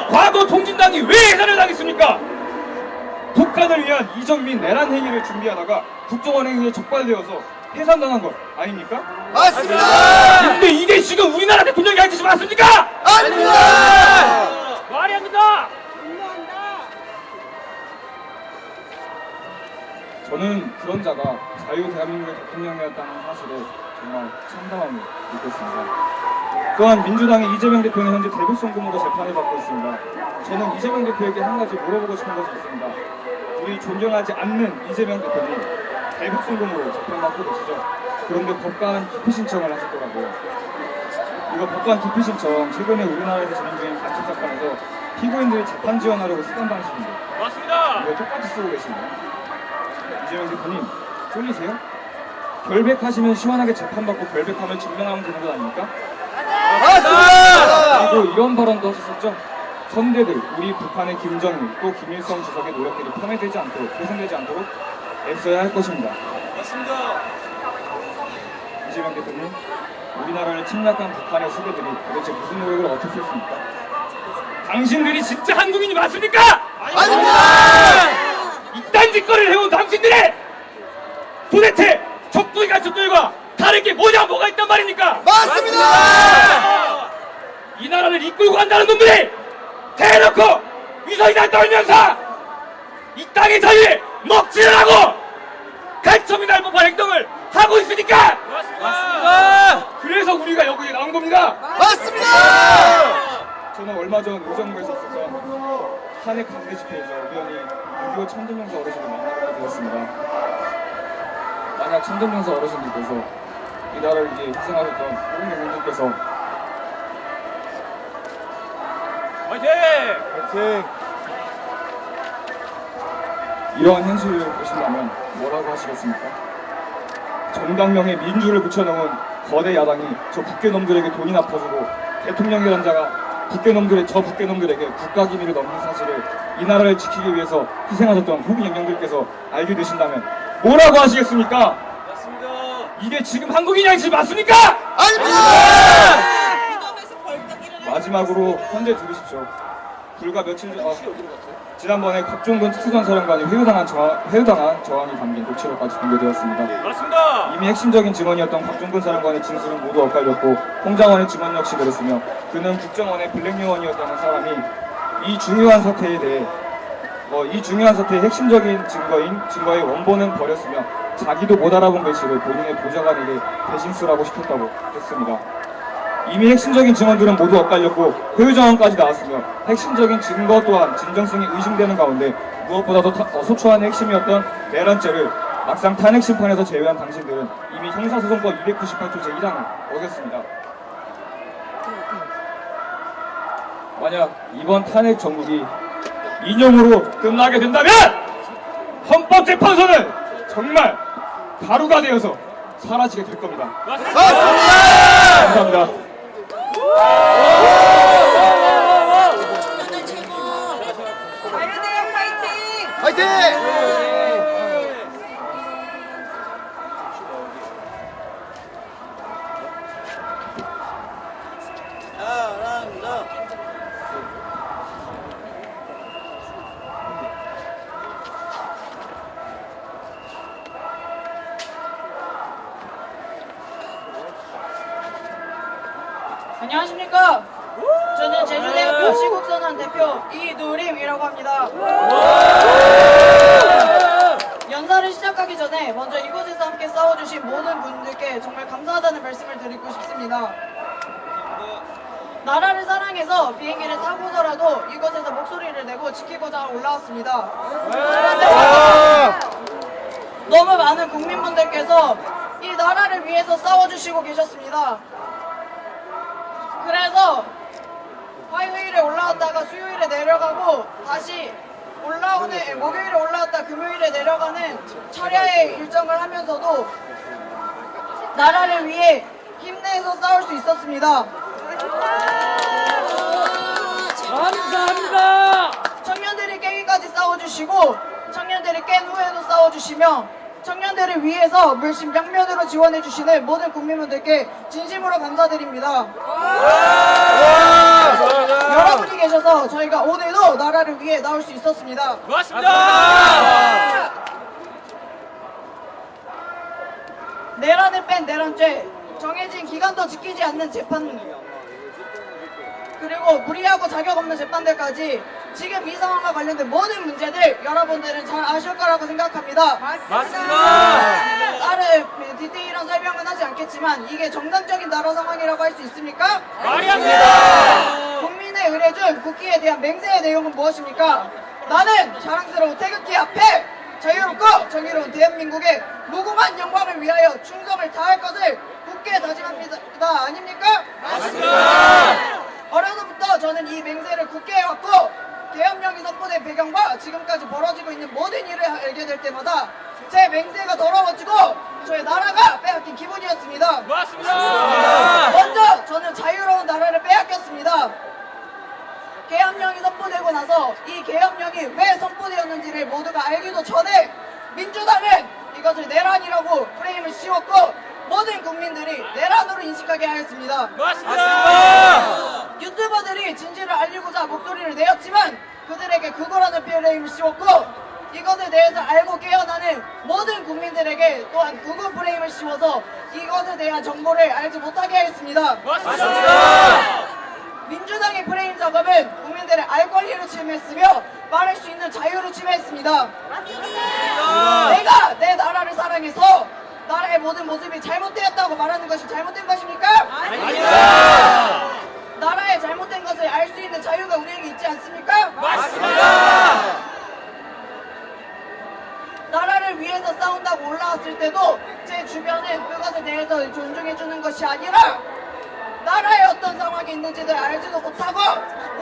[SPEAKER 6] 과거 통진당이 왜 해산을 당했습니까? 북한을 위한 이적 및 내란 행위를 준비하다가 국정원 행위에 적발되어서 해산당한 것 아닙니까?
[SPEAKER 1] 맞습니다!
[SPEAKER 6] 근데 이게 지금 우리나라 대통령이 할 짓이 맞습니까?
[SPEAKER 1] 아닙니다!
[SPEAKER 2] 말이 안 된다.
[SPEAKER 6] 저는 그런 자가 자유 대한민국의 대통령이었다는 사실에 정말 참담함을 느꼈습니다. 또한 민주당의 이재명 대표는 현재 대북송금으로 재판을 받고 있습니다. 저는 이재명 대표에게 한 가지 물어보고 싶은 것이 있습니다. 우리 존경하지 않는 이재명 대표님 대북송금으로 재판받고 계시죠? 그런데 법관 기피 신청을 하셨더라고요. 이거 법관 기피 신청 최근에 우리나라에서 진행 중인 간첩 사건에서 피고인들이 재판 지원하려고 쓰던 방식인데
[SPEAKER 2] 맞습니다.
[SPEAKER 6] 이거 똑같이 쓰고 계시네요. 이재명 대표님 쫄리세요? 결백하시면 시원하게 재판받고 결백함을 증명하면 되는 것 아닙니까?
[SPEAKER 1] 맞습니다!
[SPEAKER 6] 그리고 이런 발언도 하셨었죠? 선대들, 우리 북한의 김정일 또 김일성 주석의 노력들이 폄훼되지 않도록, 훼손되지 않도록 애써야 할 것입니다.
[SPEAKER 2] 맞습니다.
[SPEAKER 6] 이재명 대표님, 우리나라를 침략한 북한의 수배들이 도대체 무슨 노력을 어떻겠습니까? 당신들이 진짜 한국인이 맞습니까?
[SPEAKER 1] 아닙니다!
[SPEAKER 6] 이딴 짓거리를 해온 당신들의 도대체 적부의 간첩들과 다른 게 뭐가 있단 말입니까?
[SPEAKER 1] 맞습니다!
[SPEAKER 6] 이 나라를 이끌고 간다는 놈들이 대놓고 위선이나 떨면서 이 땅의 자유에 먹칠을 하고 간첩이 날 법한 행동을 하고 있으니까
[SPEAKER 2] 맞습니다.
[SPEAKER 6] 그래서 우리가 여기에 나온 겁니다.
[SPEAKER 1] 맞습니다!
[SPEAKER 6] 저는 얼마 전 의정부에서 있었던 탄핵 강대 집회에서 우연히 6.25 천정명사 어르신을 만나게 되었습니다. 만약 천정명사 어르신들께서 이 나라를 이제 희생하셨던 모든 국민들께서
[SPEAKER 2] 화이팅!
[SPEAKER 6] 이러한 현실을 보신다면 뭐라고 하시겠습니까? 정당명에 민주를 붙여놓은 거대 야당이 저 북괴놈들에게 돈이나 퍼주고 대통령이라는 자가 저 북괴놈들에게 국가기밀을 넘긴 사실을 이 나라를 지키기 위해서 희생하셨던 후국 영령들께서 알게 되신다면 뭐라고 하시겠습니까?
[SPEAKER 2] 맞습니다.
[SPEAKER 6] 이게 지금 한국인이 할 짓 맞습니까?
[SPEAKER 1] 아닙니다!
[SPEAKER 6] 마지막으로 현재 들으십시오. 불과 며칠 전 지난번에 곽종근 특수전사령관이 회유당한 저항이 담긴 녹취록까지 공개되었습니다.
[SPEAKER 2] 맞습니다.
[SPEAKER 6] 이미 핵심적인 증언이었던 곽종근 사령관의 진술은 모두 엇갈렸고 홍장원의 증언 역시 그랬으며 그는 국정원의 블랙요원이었다는 사람이 이 중요한 사태에 대해 이 중요한 사태의 핵심적인 증거의 원본은 버렸으며 자기도 못 알아본 글씨를 본인의 보좌관에게 대신 쓰라고 시켰다고 했습니다. 이미 핵심적인 증언들은 모두 엇갈렸고 회유정황까지 나왔으며 핵심적인 증거 또한 진정성이 의심되는 가운데 무엇보다도 소초한 핵심이었던 내란죄를 막상 탄핵 심판에서 제외한 당신들은 이미 형사소송법 298조 제1항을 어겼습니다. 만약 이번 탄핵 정국이 이념으로 끝나게 된다면 헌법재판소는 정말 가루가 되어서 사라지게 될 겁니다.
[SPEAKER 2] 맞습니다.
[SPEAKER 6] 감사합니다.
[SPEAKER 7] 오늘 최고! 자유대학 파이팅!
[SPEAKER 1] 화이팅!
[SPEAKER 7] 안녕하십니까? 저는 제주대학교 시국선언 대표 이누림이라고 합니다. 연사를 시작하기 전에 먼저 이곳에서 함께 싸워주신 모든 분들께 정말 감사하다는 말씀을 드리고 싶습니다. 나라를 사랑해서 비행기를 타고서라도 이곳에서 목소리를 내고 지키고자 올라왔습니다. 그런데 너무 많은 국민분들께서 이 나라를 위해서 싸워주시고 계셨습니다. 그래서 화요일에 올라왔다가 수요일에 내려가고 다시 목요일에 올라왔다 금요일에 내려가는 차례의 일정을 하면서도 나라를 위해 힘내서 싸울 수 있었습니다.
[SPEAKER 2] 감사합니다.
[SPEAKER 7] 청년들이 깨기까지 싸워주시고 청년들이 깬 후에도 싸워주시며 청년들을 위해서 물심양면으로 지원해주시는 모든 국민분들께 진심으로 감사드립니다. 여러분이 계셔서 저희가 오늘도 나라를 위해 나올 수 있었습니다.
[SPEAKER 2] 고맙습니다.
[SPEAKER 7] 내란을 뺀 내란죄, 정해진 기간도 지키지 않는 재판, 그리고 무리하고 자격 없는 재판들까지 지금 이 상황과 관련된 모든 문제들 여러분들은 잘 아실 거라고 생각합니다.
[SPEAKER 2] 맞습니다.
[SPEAKER 7] 다른 디테일한 설명은 하지 않겠지만 이게 정상적인 나라 상황이라고 할 수 있습니까?
[SPEAKER 2] 말이 안 됩니다.
[SPEAKER 7] 국민의 의뢰준 국기에 대한 맹세의 내용은 무엇입니까? 나는 자랑스러운 태극기 앞에 자유롭고 정의로운 대한민국의 무궁한 영광을 위하여 충성을 다할 것을 굳게 다짐합니다. 아닙니까?
[SPEAKER 2] 맞습니다.
[SPEAKER 7] 어려서부터 저는 이 맹세를 굳게 해왔고 계엄령이 선포된 배경과 지금까지 벌어지고 있는 모든 일을 알게 될 때마다 제 맹세가 더러워지고 저의 나라가 빼앗긴 기분이었습니다.
[SPEAKER 2] 맞습니다.
[SPEAKER 7] 먼저 저는 자유로운 나라를 빼앗겼습니다. 계엄령이 선포되고 나서 이 계엄령이 왜 선포되었는지를 모두가 알기도 전에 민주당은 이것을 내란이라고 프레임을 씌웠고 모든 국민들이 내란으로 인식하게 하였습니다.
[SPEAKER 2] 맞습니다.
[SPEAKER 7] 유튜버들이 진실을 알리고자 목소리를 내었지만 그들에게 극우라는 프레임을 씌웠고 이것에 대해서 알고 깨어나는 모든 국민들에게 또한 극우 프레임을 씌워서 이것에 대한 정보를 알지 못하게 하였습니다.
[SPEAKER 2] 맞습니다.
[SPEAKER 7] 민주당의 프레임 작업은 국민들의 알 권리를 침해했으며 말할 수 있는 자유를 침해했습니다. 내가 내 나라를 사랑해서 나라의 모든 모습이 잘못되었다고 말하는 것이 잘못된 것입니까?
[SPEAKER 2] 아닙니다.
[SPEAKER 7] 나라의 잘못된 것을 알 수 있는 자유가 우리에게 있지 않습니까?
[SPEAKER 2] 맞습니다.
[SPEAKER 7] 나라를 위해서 싸운다고 올라왔을 때도 제 주변은 그것에 대해서 존중해주는 것이 아니라 나라에 어떤 상황이 있는지를 알지도 못하고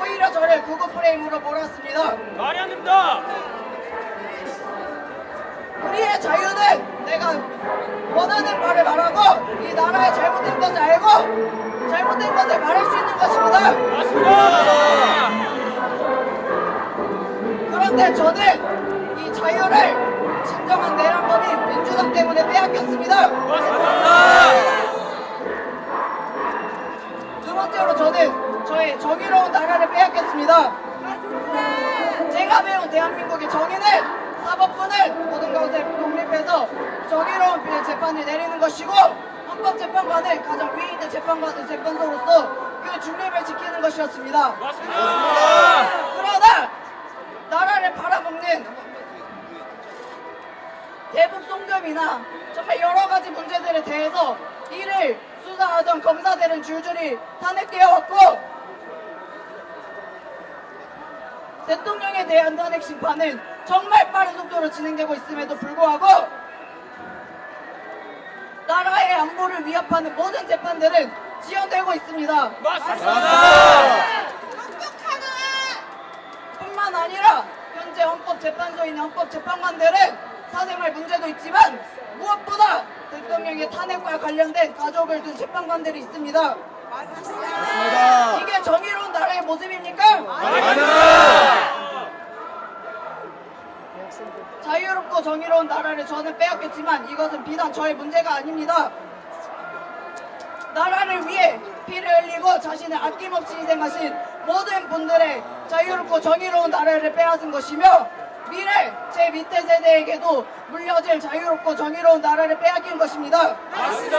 [SPEAKER 7] 오히려 저를 극우 프레임으로 몰았습니다.
[SPEAKER 2] 말이 안 됩니다.
[SPEAKER 7] 우리의 자유는 내가 원하는 말을 말하고 이 나라의 잘못된 것을 알고 잘못된 것을 말할 수 있는 것입니다.
[SPEAKER 2] 맞습니다.
[SPEAKER 7] 그런데 저는 이 자유를 진정한 내란범인 민주당 때문에 빼앗겼습니다.
[SPEAKER 2] 맞습니다.
[SPEAKER 7] 두 번째로 저는 저의 정의로운 나라를 빼앗겼습니다. 제가 배운 대한민국의 정의는 사법부는 모든 것을 독립해서 정의로운 재판을 내리는 것이고 헌법재판관은 가장 위에 있는 재판소로서 그 중립을 지키는 것이었습니다.
[SPEAKER 2] 맞습니다.
[SPEAKER 7] 그러나 나라를 팔아먹는 대북 송금이나 정말 여러 가지 문제들에 대해서 이를 수사하던 검사들은 줄줄이 탄핵되어 왔고 대통령에 대한 탄핵 심판은 정말 빠른 속도로 진행되고 있음에도 불구하고 나라의 안보를 위협하는 모든 재판들은 지연되고 있습니다.
[SPEAKER 2] 맞습니다.
[SPEAKER 7] 뿐만 아니라 현재 헌법재판소에 있는 헌법재판관들은 사생활 문제도 있지만 무엇보다 대통령의 탄핵과 관련된 가족을 둔 재판관들이 있습니다. 이게 정의로운 나라의 모습입니까? 자유롭고 정의로운 나라를 저는 빼앗겼지만 이것은 비단 저의 문제가 아닙니다. 나라를 위해 피를 흘리고 자신을 아낌없이 희생하신 모든 분들의 자유롭고 정의로운 나라를 빼앗은 것이며 미래 제 밑에 세대에게도 물려질 자유롭고 정의로운 나라를 빼앗긴 것입니다.
[SPEAKER 2] 맞습니다.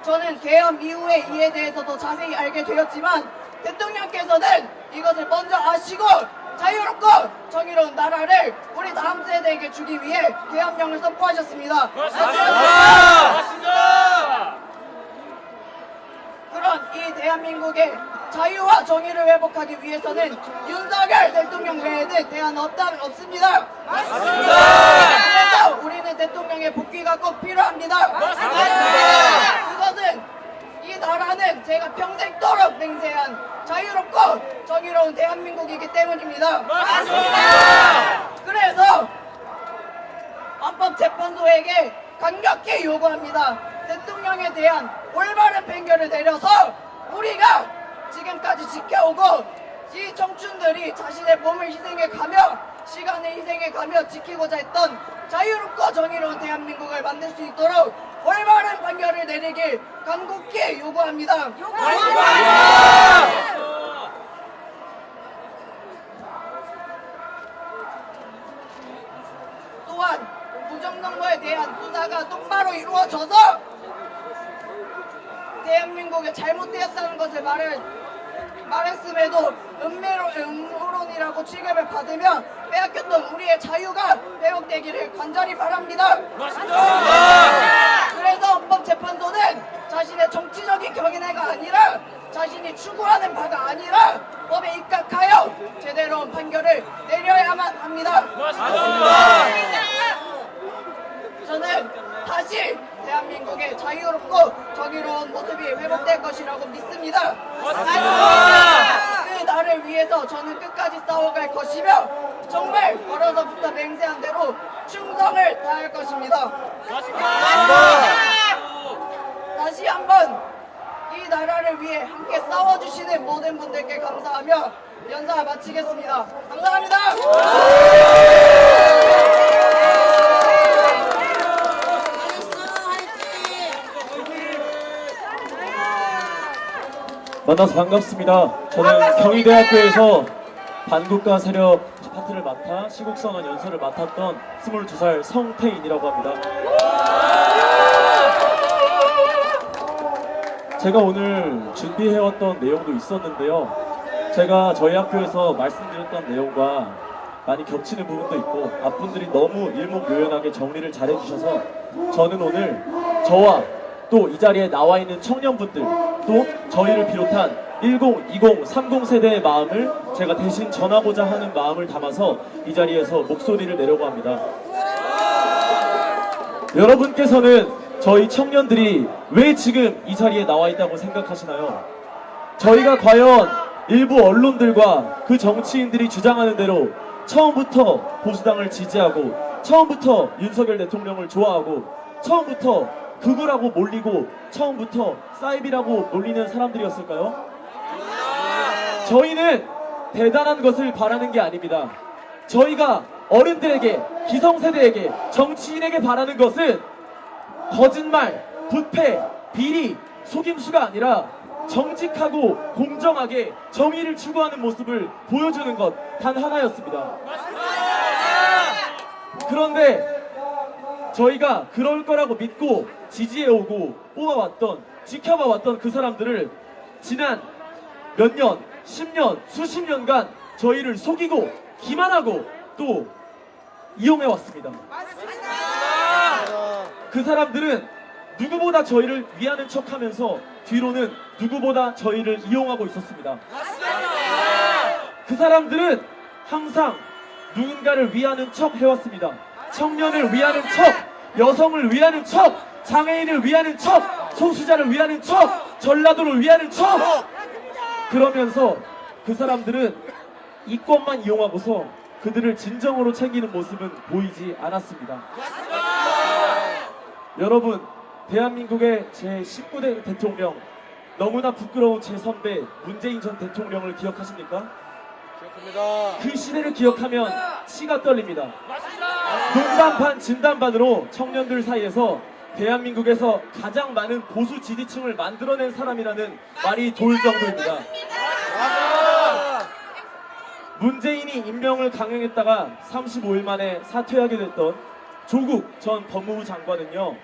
[SPEAKER 7] 저는 계엄 이후에 이에 대해서 더 자세히 알게 되었지만 대통령께서는 이것을 먼저 아시고 자유롭고 정의로운 나라를 우리 다음 세대에게 주기 위해 계엄령을 선포하셨습니다.
[SPEAKER 2] 맞습니다.
[SPEAKER 7] 대한민국의 자유와 정의를 회복하기 위해서는 윤석열 대통령 외에는 대안 없습니다. 맞습니다. 그래서 우리는 대통령의 복귀가 꼭 필요합니다. 맞습니다. 그것은 이 나라는 제가 평생도록 맹세한 자유롭고 정의로운 대한민국이기 때문입니다. 맞습니다. 그래서 헌법재판소에게 강력히 요구합니다. 대통령에 대한 올바른 판결을 내려서 우리가 지금까지 지켜오고 이 청춘들이 자신의 몸을 희생해가며 시간을 희생해가며 지키고자 했던 자유롭고 정의로운 대한민국을 만들 수 있도록 올바른 판결을 내리길 간곡히 요구합니다. 또한 부정선거에 대한 수사가 똑바로 이루어져서 대한민국에 잘못되었다는 것을 말했음에도 음모론이라고 취급을 받으며 빼앗겼던 우리의 자유가 회복되기를 간절히 바랍니다. 그래서 헌법재판소는 자신의 정치적인 경향가 아니라 자신이 추구하는 바가 아니라 법에 입각하여 제대로 판결을 내려야만 합니다. 저는 다시 대한민국의 자유롭고 정의로운 모습이 회복될 것이라고 믿습니다. 그 나를 위해서 저는 끝까지 싸워갈 것이며 정말 걸어서부터 맹세한 대로 충성을 다할 것입니다. 다시 한번 이 나라를 위해 함께 싸워주시는 모든 분들께 감사하며 연사 마치겠습니다. 감사합니다.
[SPEAKER 8] 만나서 반갑습니다. 저는 경희대학교에서 반국가 세력 파트를 맡아 시국선언 연설을 맡았던 22살 성태인이라고 합니다. 제가 오늘 준비해왔던 내용도 있었는데요. 제가 저희 학교에서 말씀드렸던 내용과 많이 겹치는 부분도 있고 앞분들이 너무 일목요연하게 정리를 잘 해주셔서 저는 오늘 저와 또 이 자리에 나와 있는 청년분들 또 저희를 비롯한 10, 20, 30 세대의 마음을 제가 대신 전하고자 하는 마음을 담아서 이 자리에서 목소리를 내려고 합니다. 여러분께서는 저희 청년들이 왜 지금 이 자리에 나와 있다고 생각하시나요? 저희가 과연 일부 언론들과 그 정치인들이 주장하는 대로 처음부터 보수당을 지지하고 처음부터 윤석열 대통령을 좋아하고 처음부터 극우라고 몰리고 처음부터 사이비라고 몰리는 사람들이었을까요? 저희는 대단한 것을 바라는 게 아닙니다. 저희가 어른들에게, 기성세대에게, 정치인에게 바라는 것은 거짓말, 부패, 비리, 속임수가 아니라 정직하고 공정하게 정의를 추구하는 모습을 보여주는 것 단 하나였습니다. 그런데 저희가 그럴 거라고 믿고 지지해오고 뽑아왔던, 지켜봐왔던 그 사람들을 지난 몇 년, 10년, 수십 년간 저희를 속이고 기만하고 또 이용해왔습니다. 그 사람들은 누구보다 저희를 위하는 척하면서 뒤로는 누구보다 저희를 이용하고 있었습니다. 그 사람들은 항상 누군가를 위하는 척 해왔습니다. 청년을 위하는 척, 여성을 위하는 척, 장애인을 위하는 척, 소수자를 위하는 척, 전라도를 위하는 척. 그러면서 그 사람들은 이권만 이용하고서 그들을 진정으로 챙기는 모습은 보이지 않았습니다. 여러분, 대한민국의 제19대 대통령, 너무나 부끄러운 제 선배 문재인 전 대통령을 기억하십니까?
[SPEAKER 2] 기억합니다.
[SPEAKER 8] 그 시대를 기억하면 치가 떨립니다. 농반반 진단반으로 청년들 사이에서 대한민국에서 가장 많은 보수 지지층을 만들어낸 사람이라는 말이 돌 정도입니다. 문재인이 임명을 강행했다가 35일 만에 사퇴하게 됐던 조국 전 법무부 장관은요,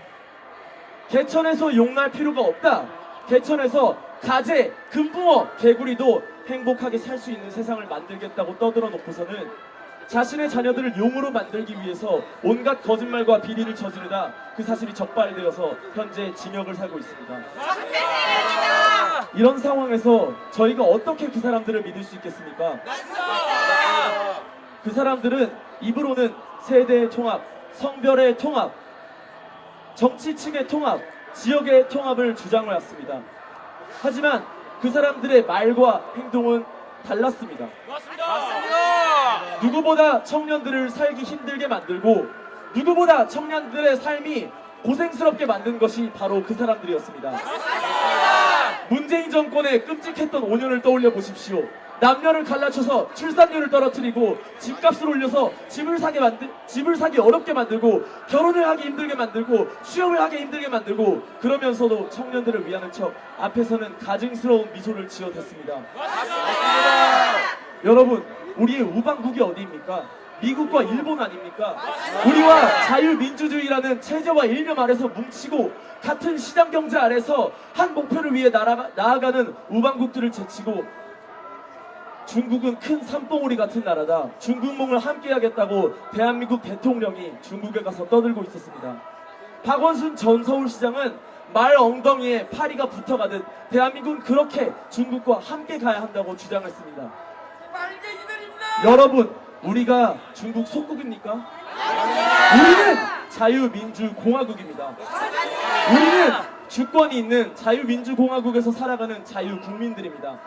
[SPEAKER 8] 개천에서 용날 필요가 없다, 개천에서 가재, 금붕어, 개구리도 행복하게 살 수 있는 세상을 만들겠다고 떠들어 놓고서는 자신의 자녀들을 용으로 만들기 위해서 온갖 거짓말과 비리를 저지르다 그 사실이 적발되어서 현재 징역을 살고 있습니다. 이런 상황에서 저희가 어떻게 그 사람들을 믿을 수 있겠습니까? 그 사람들은 입으로는 세대의 통합, 성별의 통합, 정치층의 통합, 지역의 통합을 주장을 했습니다. 하지만 그 사람들의 말과 행동은 달랐습니다. 누구보다 청년들을 살기 힘들게 만들고 누구보다 청년들의 삶이 고생스럽게 만든 것이 바로 그 사람들이었습니다. 문재인 정권의 끔찍했던 5년을 떠올려 보십시오. 남녀를 갈라쳐서 출산율을 떨어뜨리고 집값을 올려서 집을 사기 어렵게 만들고 결혼을 하기 힘들게 만들고 취업을 하기 힘들게 만들고 그러면서도 청년들을 위하는 척 앞에서는 가증스러운 미소를 지어댔습니다. 여러분, 우리의 우방국이 어디입니까? 미국과 일본 아닙니까? 우리와 자유민주주의라는 체제와 일념 아래서 뭉치고 같은 시장 경제 아래서 한 목표를 위해 나아가는 우방국들을 제치고 중국은 큰 산봉우리 같은 나라다. 중국몽을 함께 하겠다고 대한민국 대통령이 중국에 가서 떠들고 있었습니다. 박원순 전 서울시장은 말 엉덩이에 파리가 붙어가듯 대한민국은 그렇게 중국과 함께 가야 한다고 주장했습니다. 여러분, 우리가 중국 속국입니까? 우리는 자유민주공화국입니다. 우리는 주권이 있는 자유민주공화국에서 살아가는 자유국민들입니다.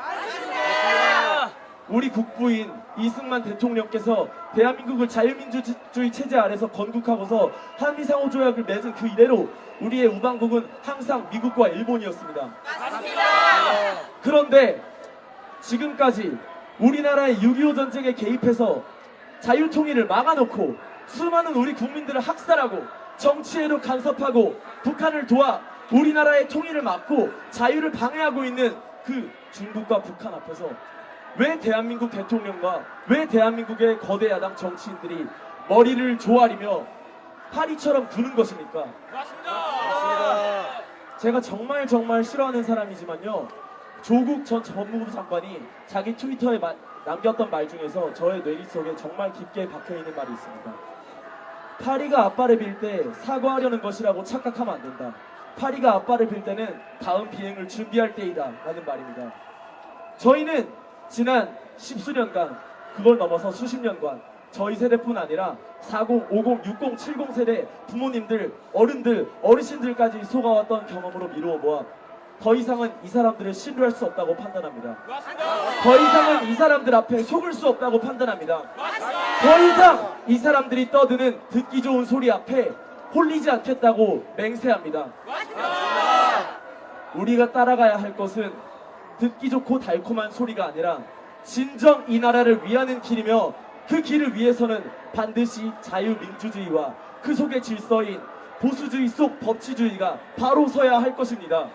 [SPEAKER 8] 우리 국부인 이승만 대통령께서 대한민국을 자유민주주의 체제 아래서 건국하고서 한미상호조약을 맺은 그 이래로 우리의 우방국은 항상 미국과 일본이었습니다. 그런데 지금까지 우리나라의 6.25 전쟁에 개입해서 자유통일을 막아놓고 수많은 우리 국민들을 학살하고 정치에도 간섭하고 북한을 도와 우리나라의 통일을 막고 자유를 방해하고 있는 그 중국과 북한 앞에서 왜 대한민국 대통령과 왜 대한민국의 거대 야당 정치인들이 머리를 조아리며 파리처럼 구는 것입니까? 제가 정말 싫어하는 사람이지만요, 조국 전 법무부 장관이 자기 트위터에 남겼던 말 중에서 저의 뇌리 속에 정말 깊게 박혀있는 말이 있습니다. 파리가 앞발을 빌 때 사과하려는 것이라고 착각하면 안 된다. 파리가 앞발을 빌 때는 다음 비행을 준비할 때이다 라는 말입니다. 저희는 지난 십수년간, 그걸 넘어서 수십 년간 저희 세대뿐 아니라 40, 50, 60, 70 세대 부모님들, 어른들, 어르신들까지 속아왔던 경험으로 미루어 보아 더 이상은 이 사람들을 신뢰할 수 없다고 판단합니다. 더 이상은 이 사람들 앞에 속을 수 없다고 판단합니다. 더 이상 이 사람들이 떠드는 듣기 좋은 소리 앞에 홀리지 않겠다고 맹세합니다. 우리가 따라가야 할 것은 듣기 좋고 달콤한 소리가 아니라 진정 이 나라를 위하는 길이며 그 길을 위해서는 반드시 자유민주주의와 그 속의 질서인 보수주의 속 법치주의가 바로 서야 할 것입니다.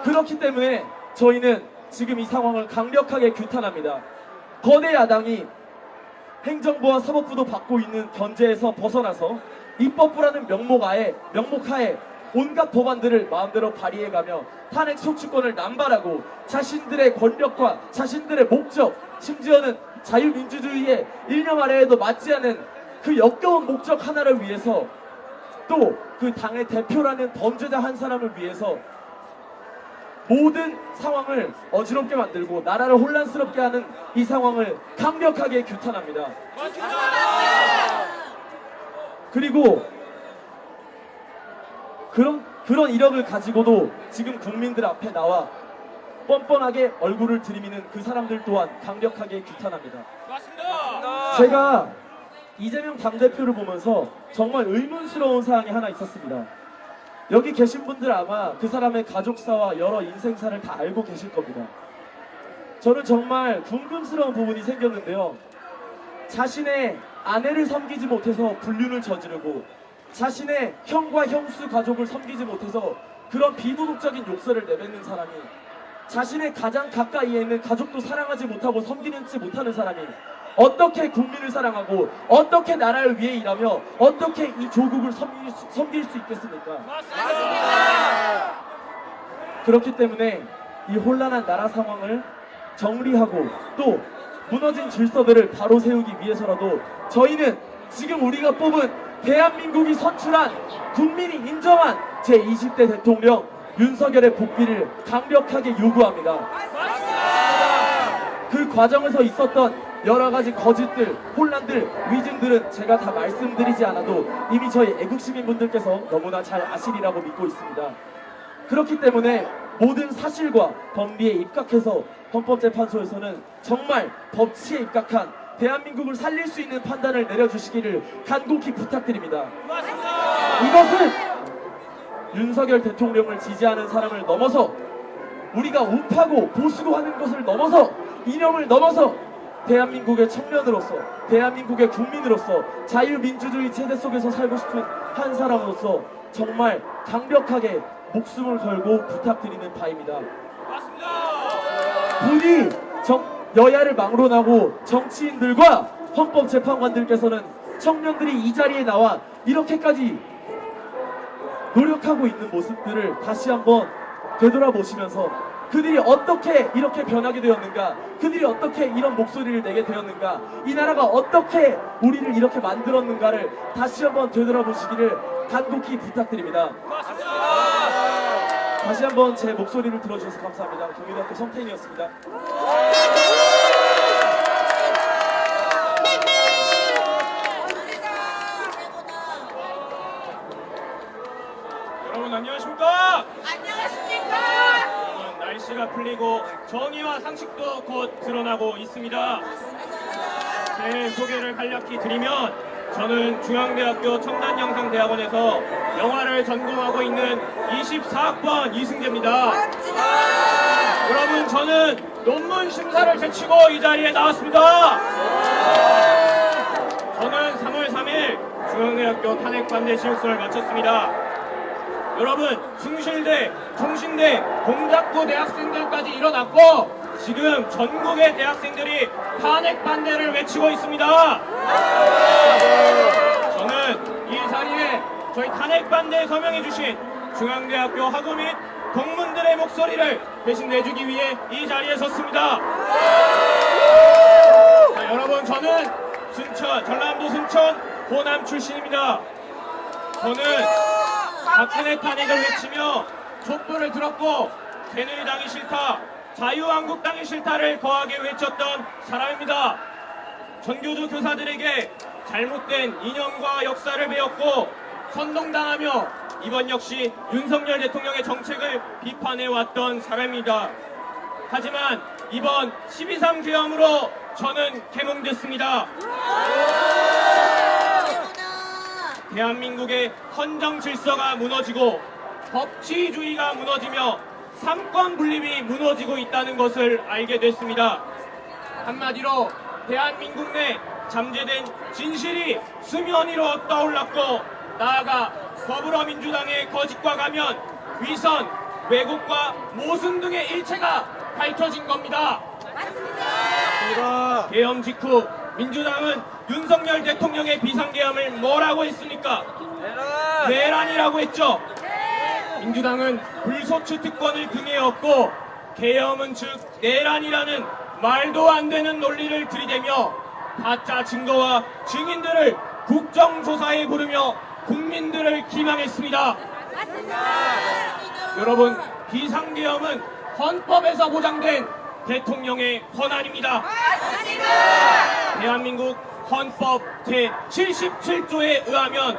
[SPEAKER 8] 그렇기 때문에 저희는 지금 이 상황을 강력하게 규탄합니다. 거대 야당이 행정부와 사법부도 받고 있는 견제에서 벗어나서 입법부라는 명목하에 온갖 법안들을 마음대로 발의해가며 탄핵 소추권을 남발하고 자신들의 권력과 자신들의 목적, 심지어는 자유민주주의의 일념 아래에도 맞지 않은 그 역겨운 목적 하나를 위해서, 또 그 당의 대표라는 범죄자 한 사람을 위해서 모든 상황을 어지럽게 만들고 나라를 혼란스럽게 하는 이 상황을 강력하게 규탄합니다. 그리고 그런 이력을 가지고도 지금 국민들 앞에 나와 뻔뻔하게 얼굴을 들이미는 그 사람들 또한 강력하게 규탄합니다. 제가 이재명 당대표를 보면서 정말 의문스러운 사항이 하나 있었습니다. 여기 계신 분들 아마 그 사람의 가족사와 여러 인생사를 다 알고 계실 겁니다. 저는 정말 궁금스러운 부분이 생겼는데요. 자신의 아내를 섬기지 못해서 불륜을 저지르고 자신의 형과 형수 가족을 섬기지 못해서 그런 비도덕적인 욕설을 내뱉는 사람이, 자신의 가장 가까이에 있는 가족도 사랑하지 못하고 섬기지 못하는 사람이 어떻게 국민을 사랑하고 어떻게 나라를 위해 일하며 어떻게 이 조국을 섬길 수 있겠습니까? 그렇기 때문에 이 혼란한 나라 상황을 정리하고 또 무너진 질서들을 바로 세우기 위해서라도 저희는 지금 우리가 뽑은 대한민국이 선출한 국민이 인정한 제20대 대통령 윤석열의 복귀를 강력하게 요구합니다. 그 과정에서 있었던 여러 가지 거짓들, 혼란들, 위증들은 제가 다 말씀드리지 않아도 이미 저희 애국 시민분들께서 너무나 잘 아시리라고 믿고 있습니다. 그렇기 때문에 모든 사실과 법리에 입각해서 헌법재판소에서는 정말 법치에 입각한 대한민국을 살릴 수 있는 판단을 내려주시기를 간곡히 부탁드립니다. 이것은 윤석열 대통령을 지지하는 사람을 넘어서 우리가 우파고 보수고 하는 것을 넘어서 이념을 넘어서 대한민국의 청년으로서 대한민국의 국민으로서 자유민주주의 체제 속에서 살고 싶은 한 사람으로서 정말 강력하게 목숨을 걸고 부탁드리는 바입니다. 부디 여야를 막론하고 정치인들과 헌법재판관들께서는 청년들이 이 자리에 나와 이렇게까지 노력하고 있는 모습들을 다시 한번 되돌아보시면서 그들이 어떻게 이렇게 변하게 되었는가, 그들이 어떻게 이런 목소리를 내게 되었는가, 이 나라가 어떻게 우리를 이렇게 만들었는가를 다시 한번 되돌아보시기를 간곡히 부탁드립니다. 다시 한번 제 목소리를 들어주셔서 감사합니다. 경희대학교 성태인이었습니다.
[SPEAKER 5] 여러분 안녕하십니까?
[SPEAKER 7] 안녕하십니까?
[SPEAKER 5] 여러분, 날씨가 풀리고 정의와 상식도 곧 드러나고 있습니다. 제 소개를 간략히 드리면 저는 중앙대학교 첨단영상대학원에서 영화를 전공하고 있는 24학번 이승재입니다. 여러분 저는 논문 심사를 제치고 이 자리에 나왔습니다. 저는 3월 3일 중앙대학교 탄핵반대 시육서를 마쳤습니다. 여러분 숭실대, 총신대, 동작구 대학생들까지 일어났고 지금 전국의 대학생들이 탄핵 반대를 외치고 있습니다. 저는 이 자리에 저희 탄핵 반대에 서명해 주신 중앙대학교 학우 및 동문들의 목소리를 대신 내주기 위해 이 자리에 섰습니다. 자, 여러분 저는 전라남도 순천 호남 출신입니다. 저는 박근혜 탄핵을 외치며 촛불을 들었고 새누리당이 싫다, 자유한국당이 싫다를 거하게 외쳤던 사람입니다. 전교조 교사들에게 잘못된 이념과 역사를 배웠고 선동당하며 이번 역시 윤석열 대통령의 정책을 비판해왔던 사람입니다. 하지만 이번 12.3 계엄으로 저는 개몽됐습니다. 대한민국의 헌정 질서가 무너지고 법치주의가 무너지며 삼권 분립이 무너지고 있다는 것을 알게 됐습니다. 한마디로 대한민국 내 잠재된 진실이 수면 위로 떠올랐고 나아가 더불어민주당의 거짓과 가면, 위선, 왜곡과 모순 등의 일체가 밝혀진 겁니다.
[SPEAKER 2] 맞습니다.
[SPEAKER 5] 계엄 직후 민주당은 윤석열 대통령의 비상계엄을 뭐라고 했습니까? 내란이라고 했죠. 민주당은 불소추 특권을 등에 업고 계엄은 즉 내란이라는 말도 안 되는 논리를 들이대며 가짜 증거와 증인들을 국정조사에 부르며 국민들을 기망했습니다. 여러분, 비상계엄은 헌법에서 보장된 대통령의 권한입니다. 대한민국 헌법 제77조에 의하면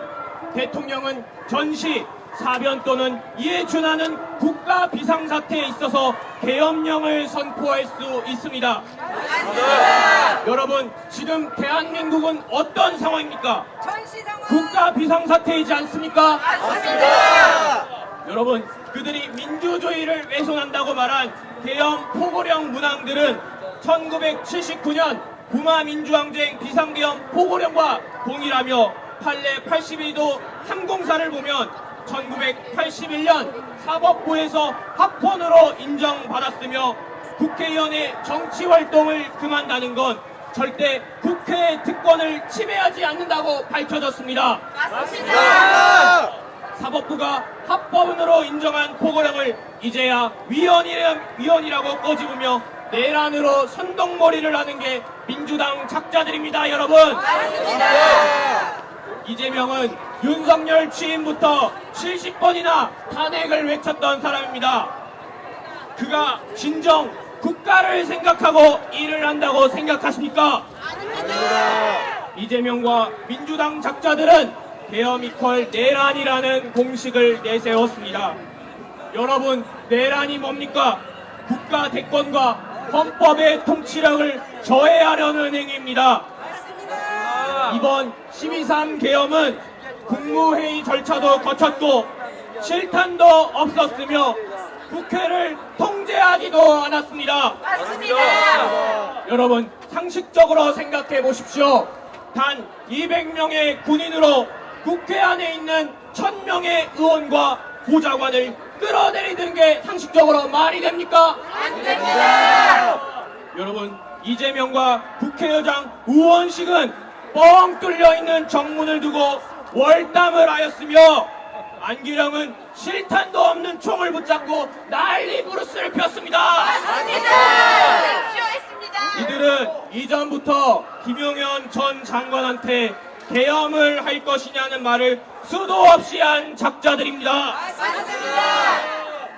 [SPEAKER 5] 대통령은 전시, 사변 또는 이에 준하는 국가 비상사태에 있어서 계엄령을 선포할 수 있습니다. 여러분, 지금 대한민국은 어떤 상황입니까? 국가 비상사태이지 않습니까? 여러분, 그들이 민주주의를 훼손한다고 말한 계엄 포고령 문항들은 1979년 부마 민주항쟁 비상계엄 포고령과 동일하며 판례 81도 항공사를 보면 1981년 사법부에서 합헌으로 인정받았으며 국회의원의 정치활동을 금한다는 건 절대 국회의 특권을 침해하지 않는다고 밝혀졌습니다.
[SPEAKER 2] 맞습니다.
[SPEAKER 5] 사법부가 합법으로 인정한 포고령을 이제야 위헌이라고 꼬집으며 내란으로 선동머리를 하는 게 민주당 작자들입니다, 여러분.
[SPEAKER 2] 맞습니다.
[SPEAKER 5] 이재명은 윤석열 취임부터 70번이나 탄핵을 외쳤던 사람입니다. 그가 진정 국가를 생각하고 일을 한다고 생각하십니까? 이재명과 민주당 작자들은 계엄 이퀄 내란이라는 공식을 내세웠습니다. 여러분, 내란이 뭡니까? 국가 대권과 헌법의 통치력을 저해하려는 행위입니다. 이번 12.3 계엄은 국무회의 절차도 거쳤고 실탄도 없었으며 국회를 통제하지도 않았습니다. 여러분, 상식적으로 생각해 보십시오. 단 200명의 군인으로 국회 안에 있는 1000명의 의원과 보좌관을 끌어내리는 게 상식적으로 말이 됩니까? 안 됩니다. 여러분, 이재명과 국회의장 우원식은 뻥 뚫려 있는 정문을 두고 월담을 하였으며 안기령은 실탄도 없는 총을 붙잡고 난리 부르스를 폈습니다. 이들은 이전부터 김용현 전 장관한테 계엄을 할 것이냐는 말을 수도 없이 한 작자들입니다.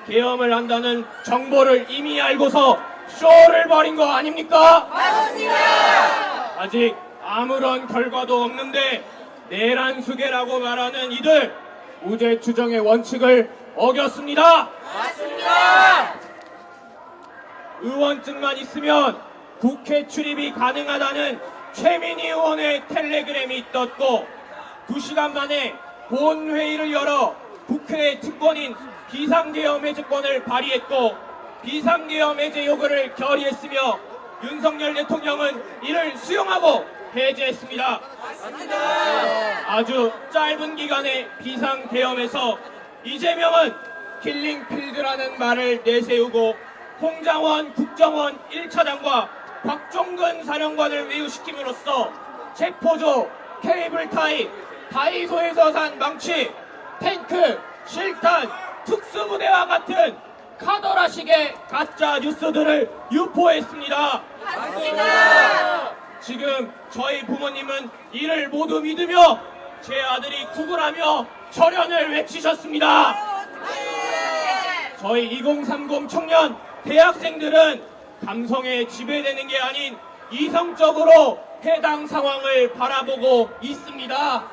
[SPEAKER 5] 계엄을 한다는 정보를 이미 알고서 쇼를 벌인 거 아닙니까? 아직 아무런 결과도 없는데 내란 수계라고 말하는 이들 우제 추정의 원칙을 어겼습니다. 의원증만 있으면 국회 출입이 가능하다는 최민희 의원의 텔레그램이 떴고 2시간 만에 본회의를 열어 국회의 특권인 비상계엄 해제권을 발의했고 비상계엄 해제 요구를 결의했으며 윤석열 대통령은 이를 수용하고 해제했습니다. 아주 짧은 기간의 비상계엄에서 이재명은 킬링필드라는 말을 내세우고 홍장원 국정원 1차장과 곽종근 사령관을 외유시킴으로써 체포조, 케이블타이, 다이소에서 산 망치, 탱크, 실탄, 특수부대와 같은 카더라식의 가짜 뉴스들을 유포했습니다. 지금 저희 부모님은 이를 모두 믿으며 제 아들이 구글하며 절연을 외치셨습니다. 저희 2030 청년 대학생들은 감성에 지배되는 게 아닌 이성적으로 해당 상황을 바라보고 있습니다.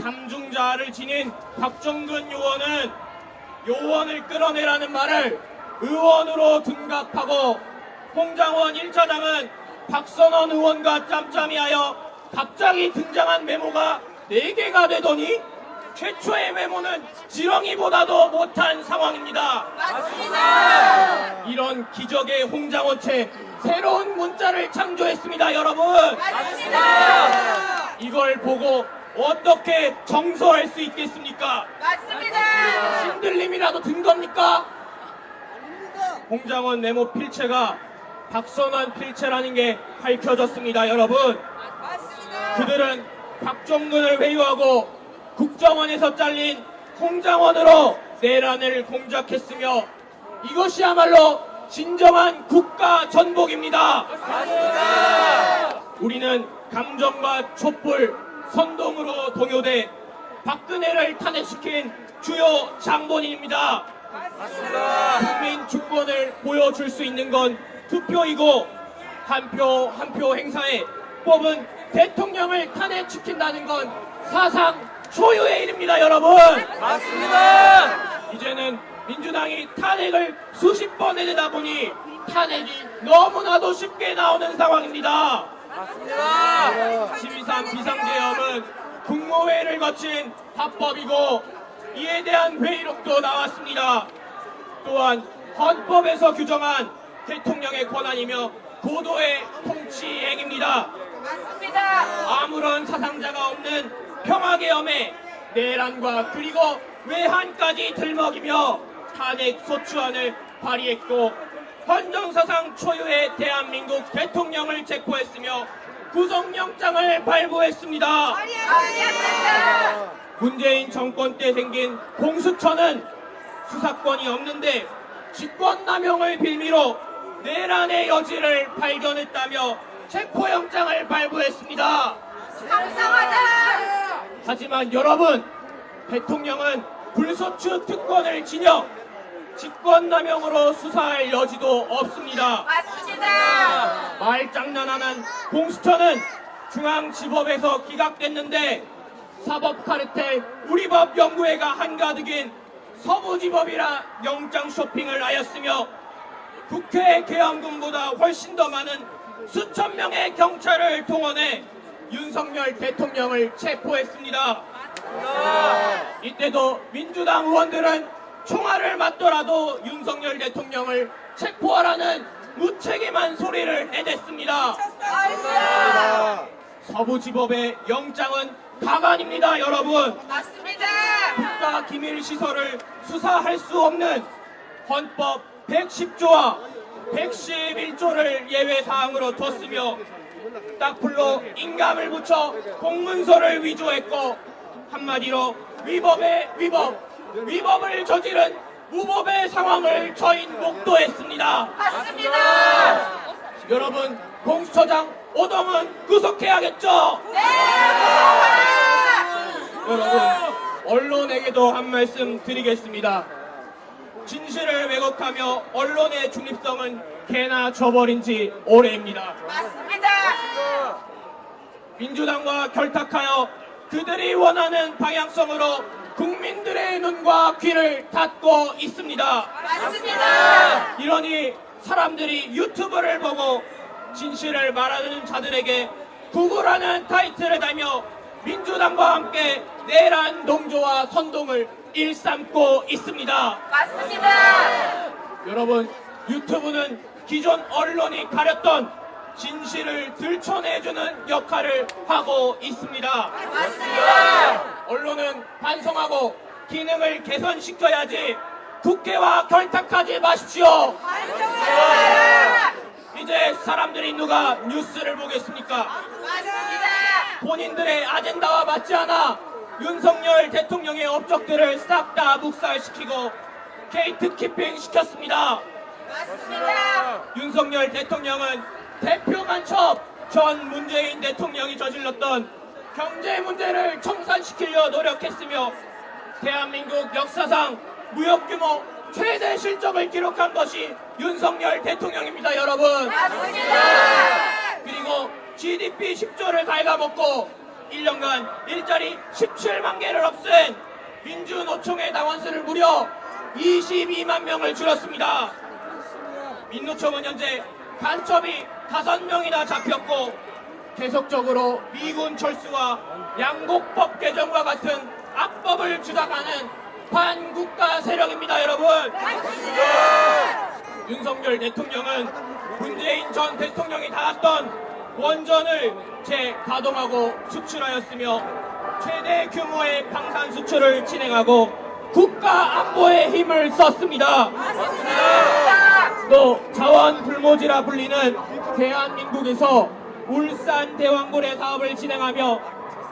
[SPEAKER 5] 삼중자를 지닌 곽종근 요원은 요원을 끌어내라는 말을 의원으로 둔갑하고 홍장원 1차장은 박선원 의원과 짬짬이하여 갑자기 등장한 메모가 4개가 되더니 최초의 메모는 지렁이보다도 못한 상황입니다. 맞습니다. 이런 기적의 홍장원체 새로운 문자를 창조했습니다, 여러분. 맞습니다. 이걸 보고 어떻게 정서할 수 있겠습니까? 맞습니다. 신들림이라도 든 겁니까? 홍장원 메모 필체가 박선원 필체라는 게 밝혀졌습니다, 여러분. 맞습니다. 그들은 박종근을 회유하고 국정원에서 잘린 홍장원으로 내란을 공작했으며 이것이야말로 진정한 국가 전복입니다. 맞습니다. 우리는 감정과 촛불, 선동으로 동요돼 박근혜를 탄핵시킨 주요 장본인입니다. 맞습니다. 국민 주권을 보여줄 수 있는 건 투표이고 한 표 한 표 행사에 뽑은 대통령을 탄핵시킨다는 건 사상 초유의 일입니다, 여러분. 맞습니다. 이제는 민주당이 탄핵을 수십 번 해내다 보니 탄핵이 너무나도 쉽게 나오는 상황입니다. 맞습니다. 12.3 비상계엄은 국무회의를 거친 합법이고 이에 대한 회의록도 나왔습니다. 또한 헌법에서 규정한 대통령의 권한이며 고도의 통치행위입니다. 맞습니다. 아무런 사상자가 없는 평화계엄에 내란과 그리고 외환까지 들먹이며 탄핵 소추안을 발의했고 헌정사상 초유의 대한민국 대통령을 체포했으며 구속영장을 발부했습니다. 문재인 정권 때 생긴 공수처는 수사권이 없는데 직권남용을 빌미로 내란의 여지를 발견했다며 체포영장을 발부했습니다. 하지만 여러분, 대통령은 불소추 특권을 지녀 직권남용으로 수사할 여지도 없습니다.
[SPEAKER 2] 맞습니다.
[SPEAKER 5] 말장난하는 공수처는 중앙지법에서 기각됐는데 사법카르텔 우리법 연구회가 한가득인 서부지법이라 영장 쇼핑을 하였으며 국회 계엄군보다 훨씬 더 많은 수천 명의 경찰을 동원해 윤석열 대통령을 체포했습니다. 이때도 민주당 의원들은 총알을 맞더라도 윤석열 대통령을 체포하라는 무책임한 소리를 해댔습니다. 서부지법의 영장은 가관입니다, 여러분.
[SPEAKER 2] 맞습니다.
[SPEAKER 5] 국가 기밀 시설을 수사할 수 없는 헌법 110조와 111조를 예외 사항으로 뒀으며 딱불로 인감을 붙여 공문서를 위조했고 한마디로 위법의 위법, 위법을 저지른 무법의 상황을 저희는 목도했습니다.
[SPEAKER 2] 맞습니다.
[SPEAKER 5] 여러분, 공수처장 오동은 구속해야겠죠?
[SPEAKER 2] 네.
[SPEAKER 5] 여러분, 언론에게도 한 말씀 드리겠습니다. 진실을 왜곡하며 언론의 중립성은 개나 줘버린 지 오래입니다.
[SPEAKER 2] 맞습니다.
[SPEAKER 5] 민주당과 결탁하여 그들이 원하는 방향성으로 국민들의 눈과 귀를 닫고 있습니다.
[SPEAKER 2] 맞습니다.
[SPEAKER 5] 이러니 사람들이 유튜브를 보고 진실을 말하는 자들에게 구구라는 타이틀을 달며 민주당과 함께 내란 동조와 선동을 일삼고 있습니다.
[SPEAKER 2] 맞습니다.
[SPEAKER 5] 여러분, 유튜브는 기존 언론이 가렸던 진실을 들춰내주는 역할을 하고 있습니다.
[SPEAKER 2] 맞습니다.
[SPEAKER 5] 언론은 반성하고 기능을 개선시켜야지 국회와 결탁하지 마십시오.
[SPEAKER 2] 반성합니다.
[SPEAKER 5] 이제 사람들이 누가 뉴스를 보겠습니까?
[SPEAKER 2] 맞습니다.
[SPEAKER 5] 본인들의 아젠다와 맞지 않아 윤석열 대통령의 업적들을 싹 다 묵살시키고 게이트키핑 시켰습니다.
[SPEAKER 2] 맞습니다.
[SPEAKER 5] 윤석열 대통령은 대표 간첩 전 문재인 대통령이 저질렀던 경제 문제를 청산시키려 노력했으며 대한민국 역사상 무역 규모 최대 실적을 기록한 것이 윤석열 대통령입니다, 여러분.
[SPEAKER 2] 맞습니다.
[SPEAKER 5] 그리고 GDP 10조를 갉아먹고 1년간 일자리 17만 개를 없앤 민주노총의 당원수를 무려 22만 명을 줄였습니다. 민노총은 현재 간첩이 5명이나 잡혔고 계속적으로 미군 철수와 양곡법 개정과 같은 악법을 주장하는 반국가 세력입니다, 여러분. 윤석열 대통령은 문재인 전 대통령이 닿았던 원전을 재가동하고 수출하였으며 최대 규모의 방산 수출을 진행하고 국가 안보에 힘을 썼습니다. 또 자원 불모지라 불리는 대한민국에서 울산 대왕고래 사업을 진행하며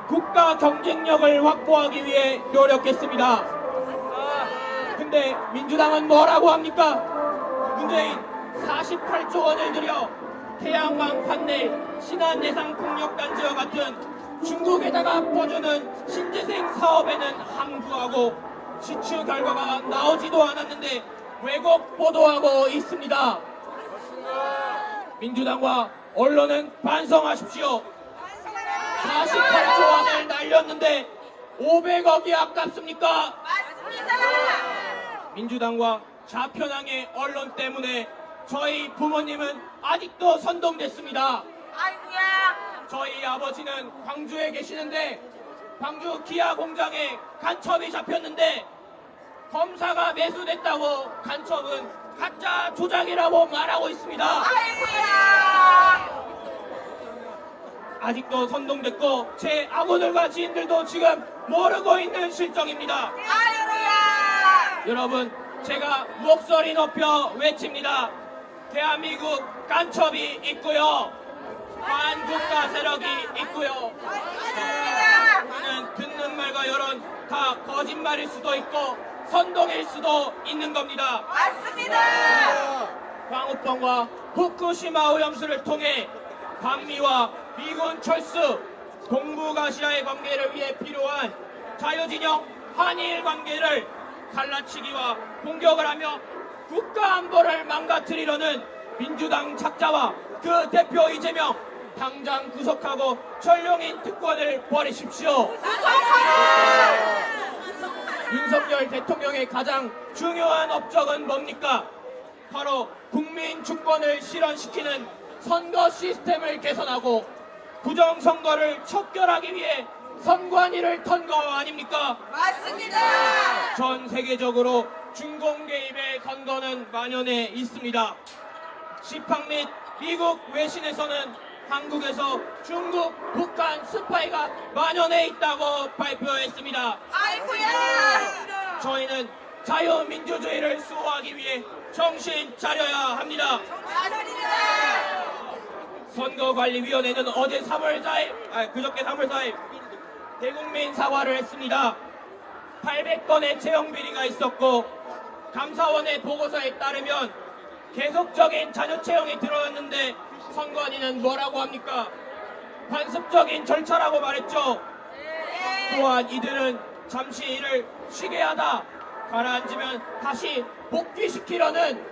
[SPEAKER 5] 국가 경쟁력을 확보하기 위해 노력했습니다. 근데 민주당은 뭐라고 합니까? 문재인 48조 원을 들여 태양광 판넬, 신한예상 풍력단지와 같은 중국에다가 퍼주는 신재생 사업에는 함구하고 지출 결과가 나오지도 않았는데 왜곡 보도하고 있습니다. 민주당과 언론은 반성하십시오. 48조 원을 날렸는데 500억이 아깝습니까?
[SPEAKER 2] 맞습니다.
[SPEAKER 5] 민주당과 좌편향의 언론 때문에 저희 부모님은 아직도 선동됐습니다.
[SPEAKER 2] 아이고야.
[SPEAKER 5] 저희 아버지는 광주에 계시는데 광주 기아 공장에 간첩이 잡혔는데 검사가 매수됐다고 간첩은 가짜 조작이라고 말하고 있습니다.
[SPEAKER 2] 아이고야.
[SPEAKER 5] 아직도 선동됐고 제 아고들과 지인들도 지금 모르고 있는 실정입니다.
[SPEAKER 2] 아이고야.
[SPEAKER 5] 여러분, 제가 목소리 높여 외칩니다. 대한민국 간첩이 있고요. 반국가 세력이 있고요.
[SPEAKER 2] 맞습니다.
[SPEAKER 5] 저는 듣는 말과 여론 다 거짓말일 수도 있고 선동일 수도 있는 겁니다.
[SPEAKER 2] 맞습니다.
[SPEAKER 5] 광우병과 후쿠시마 오염수를 통해 반미와 미군 철수,
[SPEAKER 9] 동북아시아의 관계를 위해 필요한 자유진영 한일 관계를 갈라치기와 공격을 하며 국가 안보를 망가뜨리려는 민주당 작자와 그 대표 이재명 당장 구속하고 전룡인 특권을 버리십시오. 윤석열 대통령의 가장 중요한 업적은 뭡니까? 바로 국민 주권을 실현시키는 선거 시스템을 개선하고 부정선거를 척결하기 위해 선관위를 턴 거 아닙니까?
[SPEAKER 2] 맞습니다.
[SPEAKER 9] 전 세계적으로 중공 개입의 선거는 만연해 있습니다. 시팡 및 미국 외신에서는 한국에서 중국, 북한 스파이가 만연해 있다고 발표했습니다.
[SPEAKER 2] 아이고야.
[SPEAKER 9] 저희는 자유민주주의를 수호하기 위해 정신 차려야 합니다.
[SPEAKER 2] 맞습니다.
[SPEAKER 9] 선거관리위원회는 어제 3월 4일, 그저께 3월 4일 대국민 사과를 했습니다. 800건의 채용 비리가 있었고 감사원의 보고서에 따르면 계속적인 자녀 채용이 들어왔는데 선관위는 뭐라고 합니까? 관습적인 절차라고 말했죠. 또한 이들은 잠시 일을 쉬게 하다 가라앉으면 다시 복귀시키려는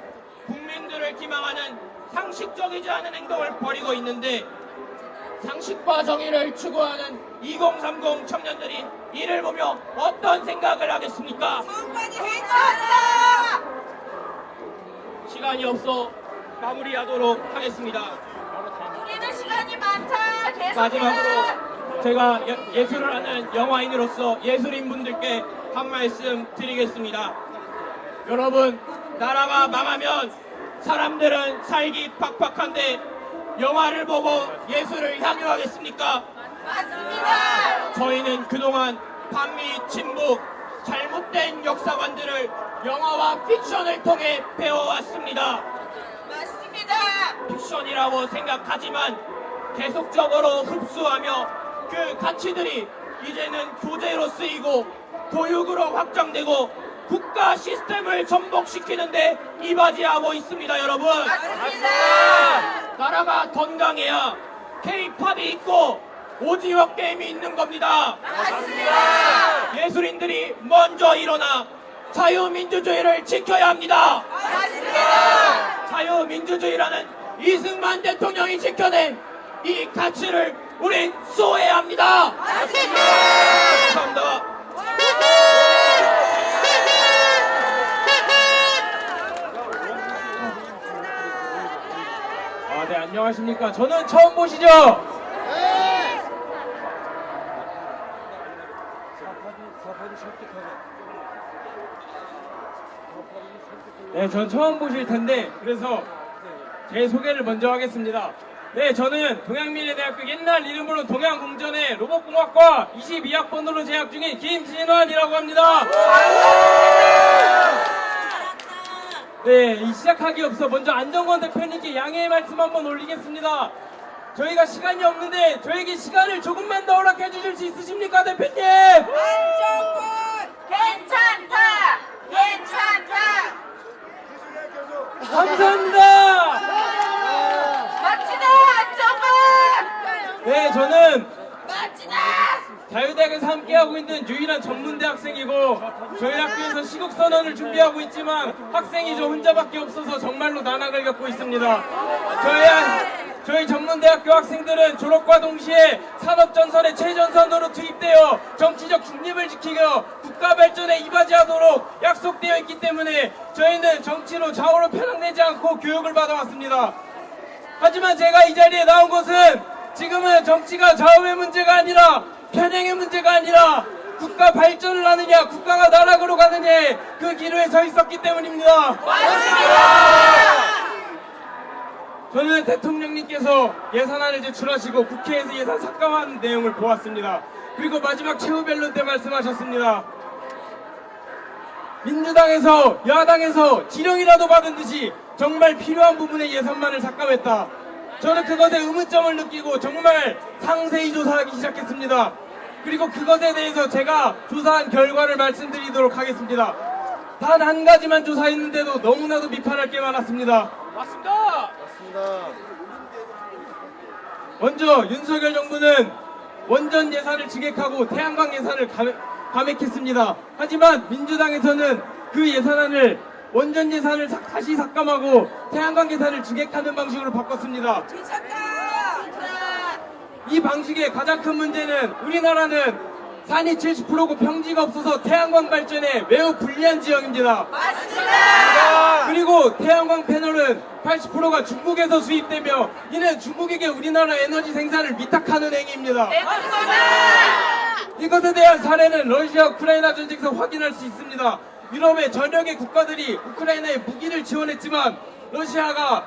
[SPEAKER 9] 국민들을 기망하는 상식적이지 않은 행동을 벌이고 있는데 상식과 정의를 추구하는 2030 청년들이 이를 보며 어떤 생각을 하겠습니까?
[SPEAKER 2] 선관위 괜찮다.
[SPEAKER 9] 시간이 없어 마무리하도록 하겠습니다.
[SPEAKER 2] 우리는 시간이 많다. 계속해라.
[SPEAKER 9] 마지막으로 제가 예술을 하는 영화인으로서 예술인 분들께 한 말씀 드리겠습니다. 여러분, 나라가 망하면 사람들은 살기 팍팍한데 영화를 보고 예술을 향유하겠습니까?
[SPEAKER 2] 맞습니다.
[SPEAKER 9] 저희는 그동안 반미, 친북, 잘못된 역사관들을 영화와 픽션을 통해 배워왔습니다.
[SPEAKER 2] 맞습니다.
[SPEAKER 9] 픽션이라고 생각하지만 계속적으로 흡수하며 그 가치들이 이제는 교재로 쓰이고 교육으로 확장되고 국가 시스템을 전복시키는데 이바지하고 있습니다, 여러분.
[SPEAKER 2] 맞습니다.
[SPEAKER 9] 나라가 건강해야 K-팝이 있고 오징어 게임이 있는 겁니다.
[SPEAKER 2] 맞습니다.
[SPEAKER 9] 예술인들이 먼저 일어나 자유민주주의를 지켜야 합니다.
[SPEAKER 2] 맞습니다.
[SPEAKER 9] 자유민주주의라는 이승만 대통령이 지켜낸 이 가치를 우린 수호해야 합니다.
[SPEAKER 2] 맞습니다.
[SPEAKER 9] 감사합니다.
[SPEAKER 8] 네, 안녕하십니까. 저는 처음 보시죠? 네, 전 처음 보실 텐데, 그래서 제 소개를 먼저 하겠습니다. 네, 저는 동양미래대학교 옛날 이름으로 동양공전의 로봇공학과 22학번으로 재학 중인 김진환이라고 합니다. 네, 시작하기 앞서 먼저 안정권 대표님께 양해의 말씀 한번 올리겠습니다. 저희가 시간이 없는데 저에게 시간을 조금만 더 허락해 주실 수 있으십니까, 대표님?
[SPEAKER 2] 안정권 괜찮다. 괜찮다.
[SPEAKER 8] 감사합니다.
[SPEAKER 2] 멋지다. 안정권
[SPEAKER 8] 네, 저는
[SPEAKER 2] 멋지다.
[SPEAKER 8] 자유대학에서 함께하고 있는 유일한 전문대 학생이고 저희 학교에서 시국선언을 준비하고 있지만 학생이 저 혼자밖에 없어서 정말로 난학을 겪고 있습니다. 저희 전문대학교 학생들은 졸업과 동시에 산업전선의 최전선으로 투입되어 정치적 중립을 지키며 국가 발전에 이바지하도록 약속되어 있기 때문에 저희는 정치로 좌우로 편향되지 않고 교육을 받아왔습니다. 하지만 제가 이 자리에 나온 것은 지금은 정치가 좌우의 문제가 아니라 편향의 문제가 아니라 국가 발전을 하느냐 국가가 나락으로 가느냐의 그 기로에 서 있었기 때문입니다.
[SPEAKER 2] 맞습니다.
[SPEAKER 8] 저는 대통령님께서 예산안을 제출하시고 국회에서 예산 삭감하는 내용을 보았습니다. 그리고 마지막 최후 변론 때 말씀하셨습니다. 민주당에서 야당에서 지령이라도 받은 듯이 정말 필요한 부분의 예산만을 삭감했다. 저는 그것에 의문점을 느끼고 정말 상세히 조사하기 시작했습니다. 그리고 그것에 대해서 제가 조사한 결과를 말씀드리도록 하겠습니다. 단 한 가지만 조사했는데도 너무나도 비판할 게 많았습니다.
[SPEAKER 9] 맞습니다.
[SPEAKER 8] 먼저 윤석열 정부는
[SPEAKER 9] 원전 예산을 증액하고 태양광 예산을 감액했습니다. 하지만 민주당에서는 그 예산안을 원전 예산을 다시 삭감하고 태양광 예산을 증액하는 방식으로 바꿨습니다. 이 방식의 가장 큰 문제는 우리나라는 산이 70%고 평지가 없어서 태양광 발전에 매우 불리한 지역입니다. 그리고 태양광 패널은 80%가 중국에서 수입되며 이는 중국에게 우리나라 에너지 생산을 위탁하는 행위입니다. 이것에 대한 사례는 러시아 우크라이나 전쟁에서 확인할 수 있습니다. 유럽의 전역의 국가들이 우크라이나에 무기를 지원했지만 러시아가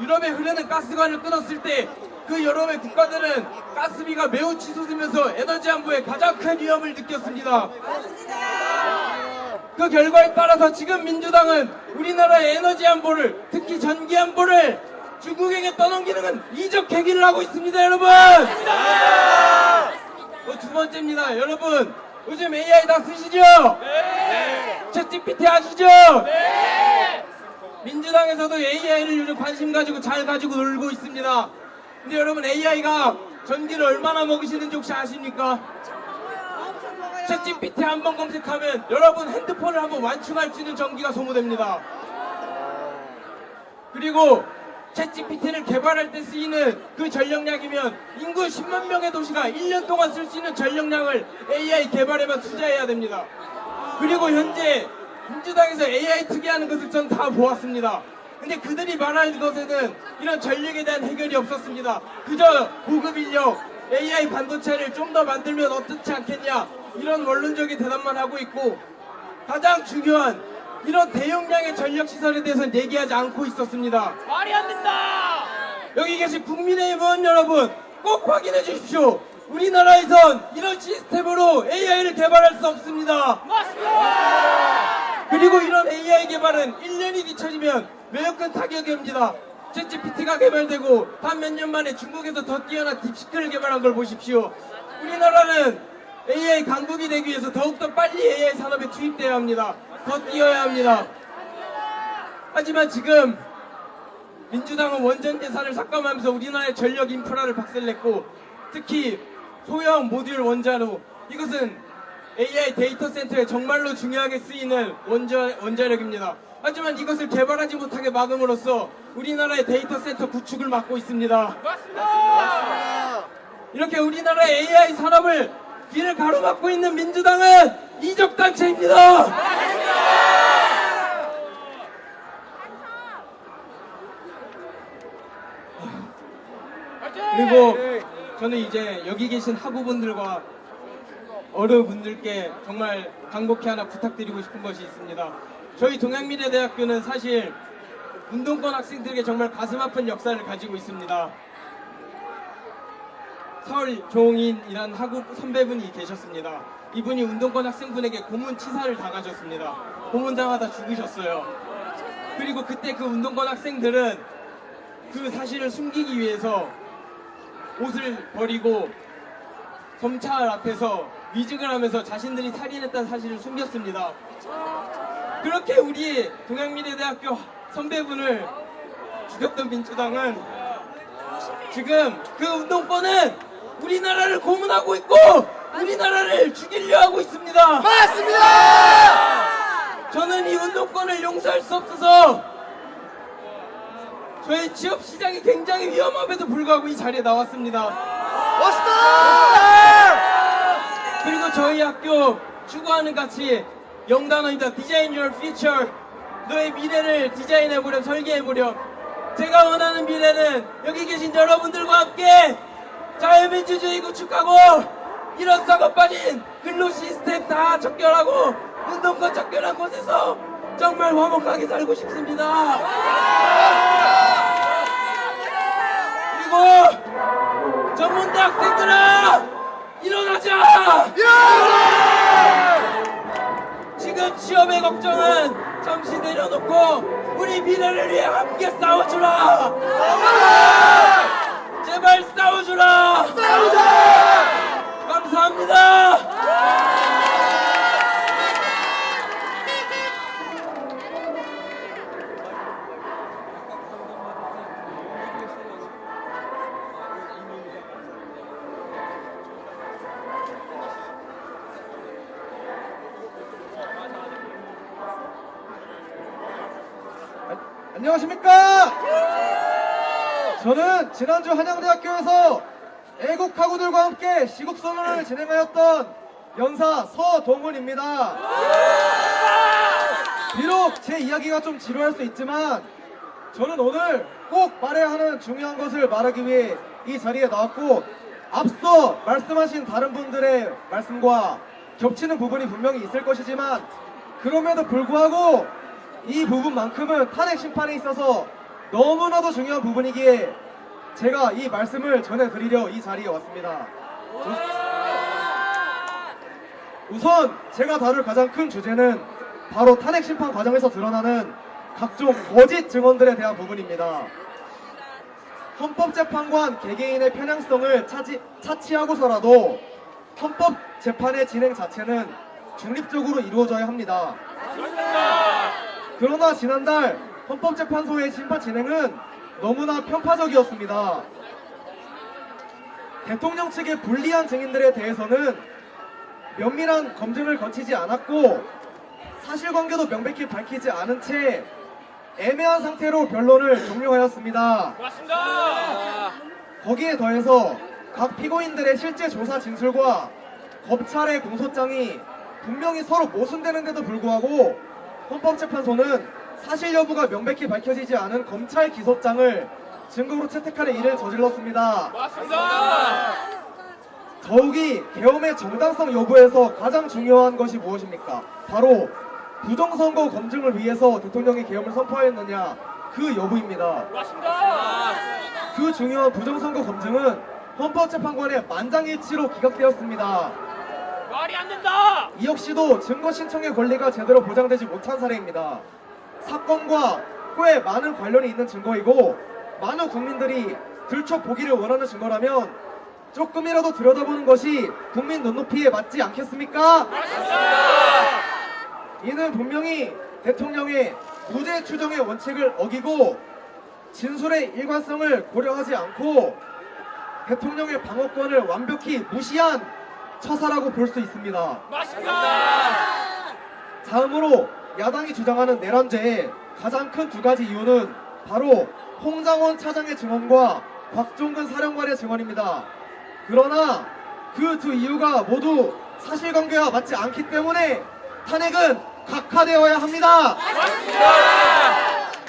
[SPEAKER 9] 유럽에 흐르는 가스관을 끊었을 때 그 유럽의 국가들은 가스비가 매우 치솟으면서 에너지 안보에 가장 큰 위험을 느꼈습니다. 그 결과에 따라서 지금 민주당은 우리나라의 에너지 안보를, 특히 전기 안보를 중국에게 떠넘기는 이적 행위를 하고 있습니다, 여러분. 두 번째입니다, 여러분. 요즘 AI 다 쓰시죠? 챗 GPT 아시죠? 민주당에서도 AI를 요즘 관심 가지고 잘 가지고 놀고 있습니다. 근데 여러분, AI가 전기를 얼마나 먹으시는지 혹시 아십니까? 챗 GPT 한번 검색하면 여러분 핸드폰을 한번 완충할 수 있는 전기가 소모됩니다. 그리고 챗 GPT를 개발할 때 쓰이는 그 전력량이면 인구 10만 명의 도시가 1년 동안 쓸 수 있는 전력량을 AI 개발에만 투자해야 됩니다. 그리고 현재 민주당에서 AI 특이하는 것을 전 다 보았습니다. 근데 그들이 말하는 것에는 이런 전력에 대한 해결이 없었습니다. 그저 고급 인력, AI 반도체를 좀 더 만들면 어떻지 않겠냐, 이런 원론적인 대답만 하고 있고, 가장 중요한 이런 대용량의 전력시설에 대해서는 얘기하지 않고 있었습니다. 말이 안 된다. 여기 계신 국민의힘 의원 여러분, 꼭 확인해 주십시오. 우리나라에선 이런 시스템으로 AI를 개발할 수 없습니다. 그리고 이런 AI 개발은 1년이 뒤처지면 매우 큰 타격이 옵니다. 챗GPT가 개발되고 단 몇 년 만에 중국에서 더 뛰어난 딥시크를 개발한 걸 보십시오. 우리나라는 AI 강국이 되기 위해서 더욱더 빨리 AI 산업에 투입되어야 합니다. 더 뛰어야 합니다. 하지만 지금 민주당은 원전 예산을 삭감하면서 우리나라의 전력 인프라를 박살냈고, 특히 소형 모듈 원자로, 이것은 AI 데이터 센터에 정말로 중요하게 쓰이는 원자력입니다. 하지만 이것을 개발하지 못하게 막음으로써 우리나라의 데이터 센터 구축을 막고 있습니다. 이렇게 우리나라의 AI 산업을 길을 가로막고 있는 민주당은 이적단체입니다. 그리고 저는 이제 여기 계신 학우분들과 어른분들께 정말 간곡히 하나 부탁드리고 싶은 것이 있습니다. 저희 동양미래대학교는 사실 운동권 학생들에게 정말 가슴 아픈 역사를 가지고 있습니다. 서울종인이란 학우 선배분이 계셨습니다. 이분이 운동권 학생분에게 고문치사를 당하셨습니다. 고문당하다 죽으셨어요. 그리고 그때 그 운동권 학생들은 그 사실을 숨기기 위해서 옷을 버리고 검찰 앞에서 위증을 하면서 자신들이 살인했다는 사실을 숨겼습니다. 그렇게 우리 동양미래대학교 선배분을 죽였던 민주당은 지금 그 운동권은 우리나라를 고문하고 있고 우리나라를 죽이려 하고 있습니다.
[SPEAKER 1] 맞습니다!
[SPEAKER 9] 저는 이 운동권을 용서할 수 없어서 저희 취업 시장이 굉장히 위험함에도 불구하고 이 자리에 나왔습니다.
[SPEAKER 1] 멋있다!
[SPEAKER 9] 그리고 저희 학교 추구하는 가치 영단어입니다. Design your future. 너의 미래를 디자인해보렴, 설계해보렴. 제가 원하는 미래는 여기 계신 여러분들과 함께 자유민주주의 구축하고 이런 썩어 빠진 근로 시스템 다 척결하고 운동권 척결한 곳에서 정말 화목하게 살고 싶습니다. 그리고 전문대 학생들아, 일어나자! 지금 취업의 걱정은 잠시 내려놓고 우리 미래를 위해 함께 싸워주라! 제발 싸워주라! 감사합니다!
[SPEAKER 4] 안녕하십니까? 저는 지난주 한양대학교에서 애국가구들과 함께 시국선언을 진행하였던 연사 서동훈입니다. 비록 제 이야기가 좀 지루할 수 있지만 저는 오늘 꼭 말해야 하는 중요한 것을 말하기 위해 이 자리에 나왔고, 앞서 말씀하신 다른 분들의 말씀과 겹치는 부분이 분명히 있을 것이지만 그럼에도 불구하고 이 부분만큼은 탄핵 심판에 있어서 너무나도 중요한 부분이기에 제가 이 말씀을 전해드리려 이 자리에 왔습니다. 우선 제가 다룰 가장 큰 주제는 바로 탄핵 심판 과정에서 드러나는 각종 거짓 증언들에 대한 부분입니다. 헌법재판관 개개인의 편향성을 차치하고서라도 헌법재판의 진행 자체는 중립적으로 이루어져야 합니다. 그러나 지난달 헌법재판소의 심판 진행은 너무나 편파적이었습니다. 대통령 측의 불리한 증인들에 대해서는 면밀한 검증을 거치지 않았고 사실관계도 명백히 밝히지 않은 채 애매한 상태로 변론을 종료하였습니다. 거기에 더해서 각 피고인들의 실제 조사 진술과 검찰의 공소장이 분명히 서로 모순되는데도 불구하고 헌법재판소는 사실 여부가 명백히 밝혀지지 않은 검찰 기소장을 증거로 채택하는 일을 저질렀습니다. 더욱이 계엄의 정당성 여부에서 가장 중요한 것이 무엇입니까? 바로 부정선거 검증을 위해서 대통령이 계엄을 선포하였느냐, 그 여부입니다. 그 중요한 부정선거 검증은 헌법재판관의 만장일치로 기각되었습니다.
[SPEAKER 9] 말이 안 된다!
[SPEAKER 7] 이 역시도 증거 신청의 권리가 제대로 보장되지 못한 사례입니다. 사건과 꽤 많은 관련이 있는 증거이고 많은 국민들이 들춰보기를 원하는 증거라면 조금이라도 들여다보는 것이 국민 눈높이에 맞지 않겠습니까? 이는 분명히 대통령의 무죄 추정의 원칙을 어기고 진술의 일관성을 고려하지 않고 대통령의 방어권을 완벽히 무시한 처사라고 볼 수 있습니다. 다음으로 야당이 주장하는 내란죄의 가장 큰 두 가지 이유는 바로 홍장원 차장의 증언과 곽종근 사령관의 증언입니다. 그러나 그 두 이유가 모두 사실관계와 맞지 않기 때문에 탄핵은 각하되어야 합니다.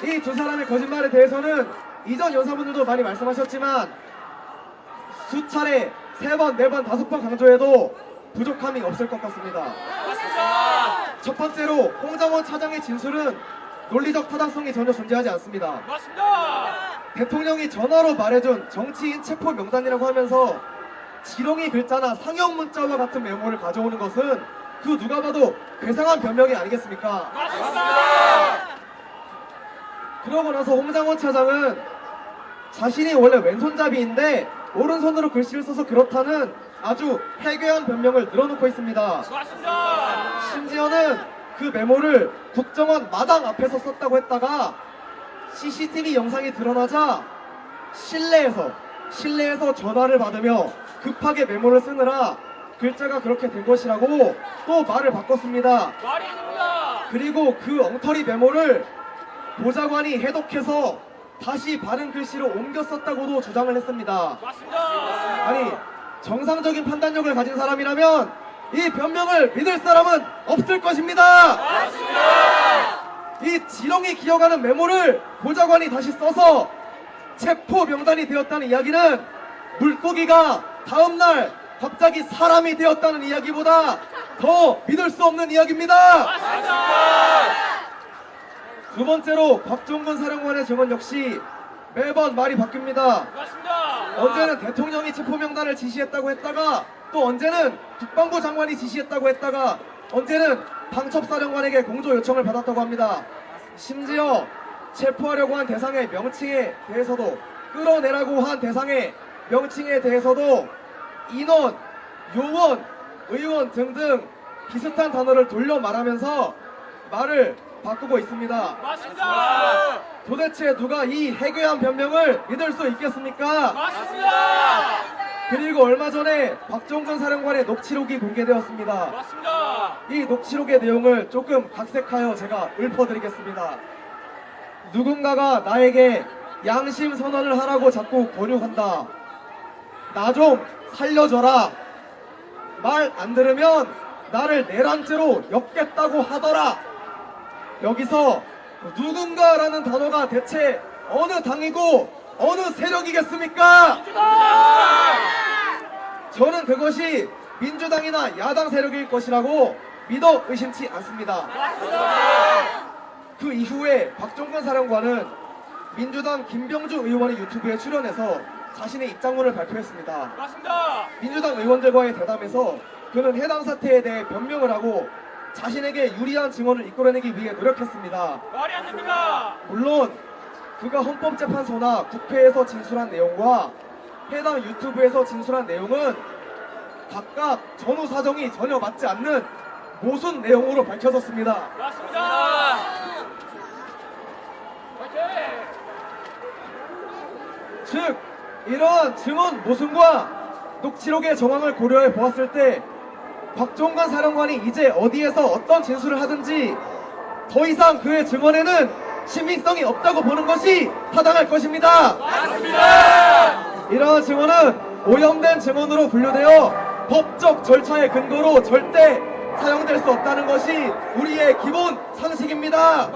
[SPEAKER 7] 이 두 사람의 거짓말에 대해서는 이전 연사분들도 많이 말씀하셨지만 수차례 3번, 4번, 5번 강조해도 부족함이 없을 것 같습니다. 첫 번째로 홍장원 차장의 진술은 논리적 타당성이 전혀 존재하지 않습니다. 대통령이 전화로 말해준 정치인 체포 명단이라고 하면서 지렁이 글자나 상형 문자와 같은 메모를 가져오는 것은 그 누가 봐도 괴상한 변명이 아니겠습니까? 그러고 나서 홍장원 차장은 자신이 원래 왼손잡이인데 오른손으로 글씨를 써서 그렇다는 아주 해괴한 변명을 늘어놓고 있습니다. 심지어는 그 메모를 국정원 마당 앞에서 썼다고 했다가 CCTV 영상이 드러나자 실내에서 전화를 받으며 급하게 메모를 쓰느라 글자가 그렇게 된 것이라고 또 말을 바꿨습니다. 그리고 그 엉터리 메모를 보좌관이 해독해서 다시 바른 글씨로 옮겨 썼다고도 주장을 했습니다. 아니, 정상적인 판단력을 가진 사람이라면 이 변명을 믿을 사람은 없을 것입니다. 이 지렁이 기어가는 메모를 보좌관이 다시 써서 체포 명단이 되었다는 이야기는 물고기가 다음날 갑자기 사람이 되었다는 이야기보다 더 믿을 수 없는 이야기입니다. 두 번째로 곽종근 사령관의 증언 역시 매번 말이 바뀝니다. 언제는 대통령이 체포 명단을 지시했다고 했다가 또 언제는 국방부 장관이 지시했다고 했다가 언제는 방첩사령관에게 공조 요청을 받았다고 합니다. 심지어 체포하려고 한 대상의 명칭에 대해서도 끌어내라고 한 대상의 명칭에 대해서도 인원, 요원, 의원 등등 비슷한 단어를 돌려 말하면서 말을 바꾸고 있습니다. 도대체 누가 이 해괴한 변명을 믿을 수 있겠습니까? 그리고 얼마 전에 곽종근 사령관의 녹취록이 공개되었습니다. 이 녹취록의 내용을 조금 각색하여 제가 읊어드리겠습니다. 누군가가 나에게 양심 선언을 하라고 자꾸 권유한다. 나 좀 살려줘라. 말 안 들으면 나를 내란죄로 엮겠다고 하더라. 여기서 누군가라는 단어가 대체 어느 당이고 어느 세력이겠습니까? 저는 그것이 민주당이나 야당 세력일 것이라고 믿어 의심치 않습니다. 그 이후에 박종근 사령관은 민주당 김병주 의원의 유튜브에 출연해서 자신의 입장문을 발표했습니다. 민주당 의원들과의 대담에서 그는 해당 사태에 대해 변명을 하고 자신에게 유리한 증언을 이끌어내기 위해 노력했습니다.
[SPEAKER 5] 말이 안 됩니다.
[SPEAKER 7] 물론 그가 헌법재판소나 국회에서 진술한 내용과 해당 유튜브에서 진술한 내용은 각각 전후 사정이 전혀 맞지 않는 모순 내용으로 밝혀졌습니다.
[SPEAKER 5] 맞습니다.
[SPEAKER 7] 즉 이러한 증언 모순과 녹취록의 정황을 고려해 보았을 때 박종관 사령관이 이제 어디에서 어떤 진술을 하든지 더 이상 그의 증언에는 신빙성이 없다고 보는 것이 타당할 것입니다. 이러한 증언은 오염된 증언으로 분류되어 법적 절차의 근거로 절대 사용될 수 없다는 것이 우리의 기본 상식입니다.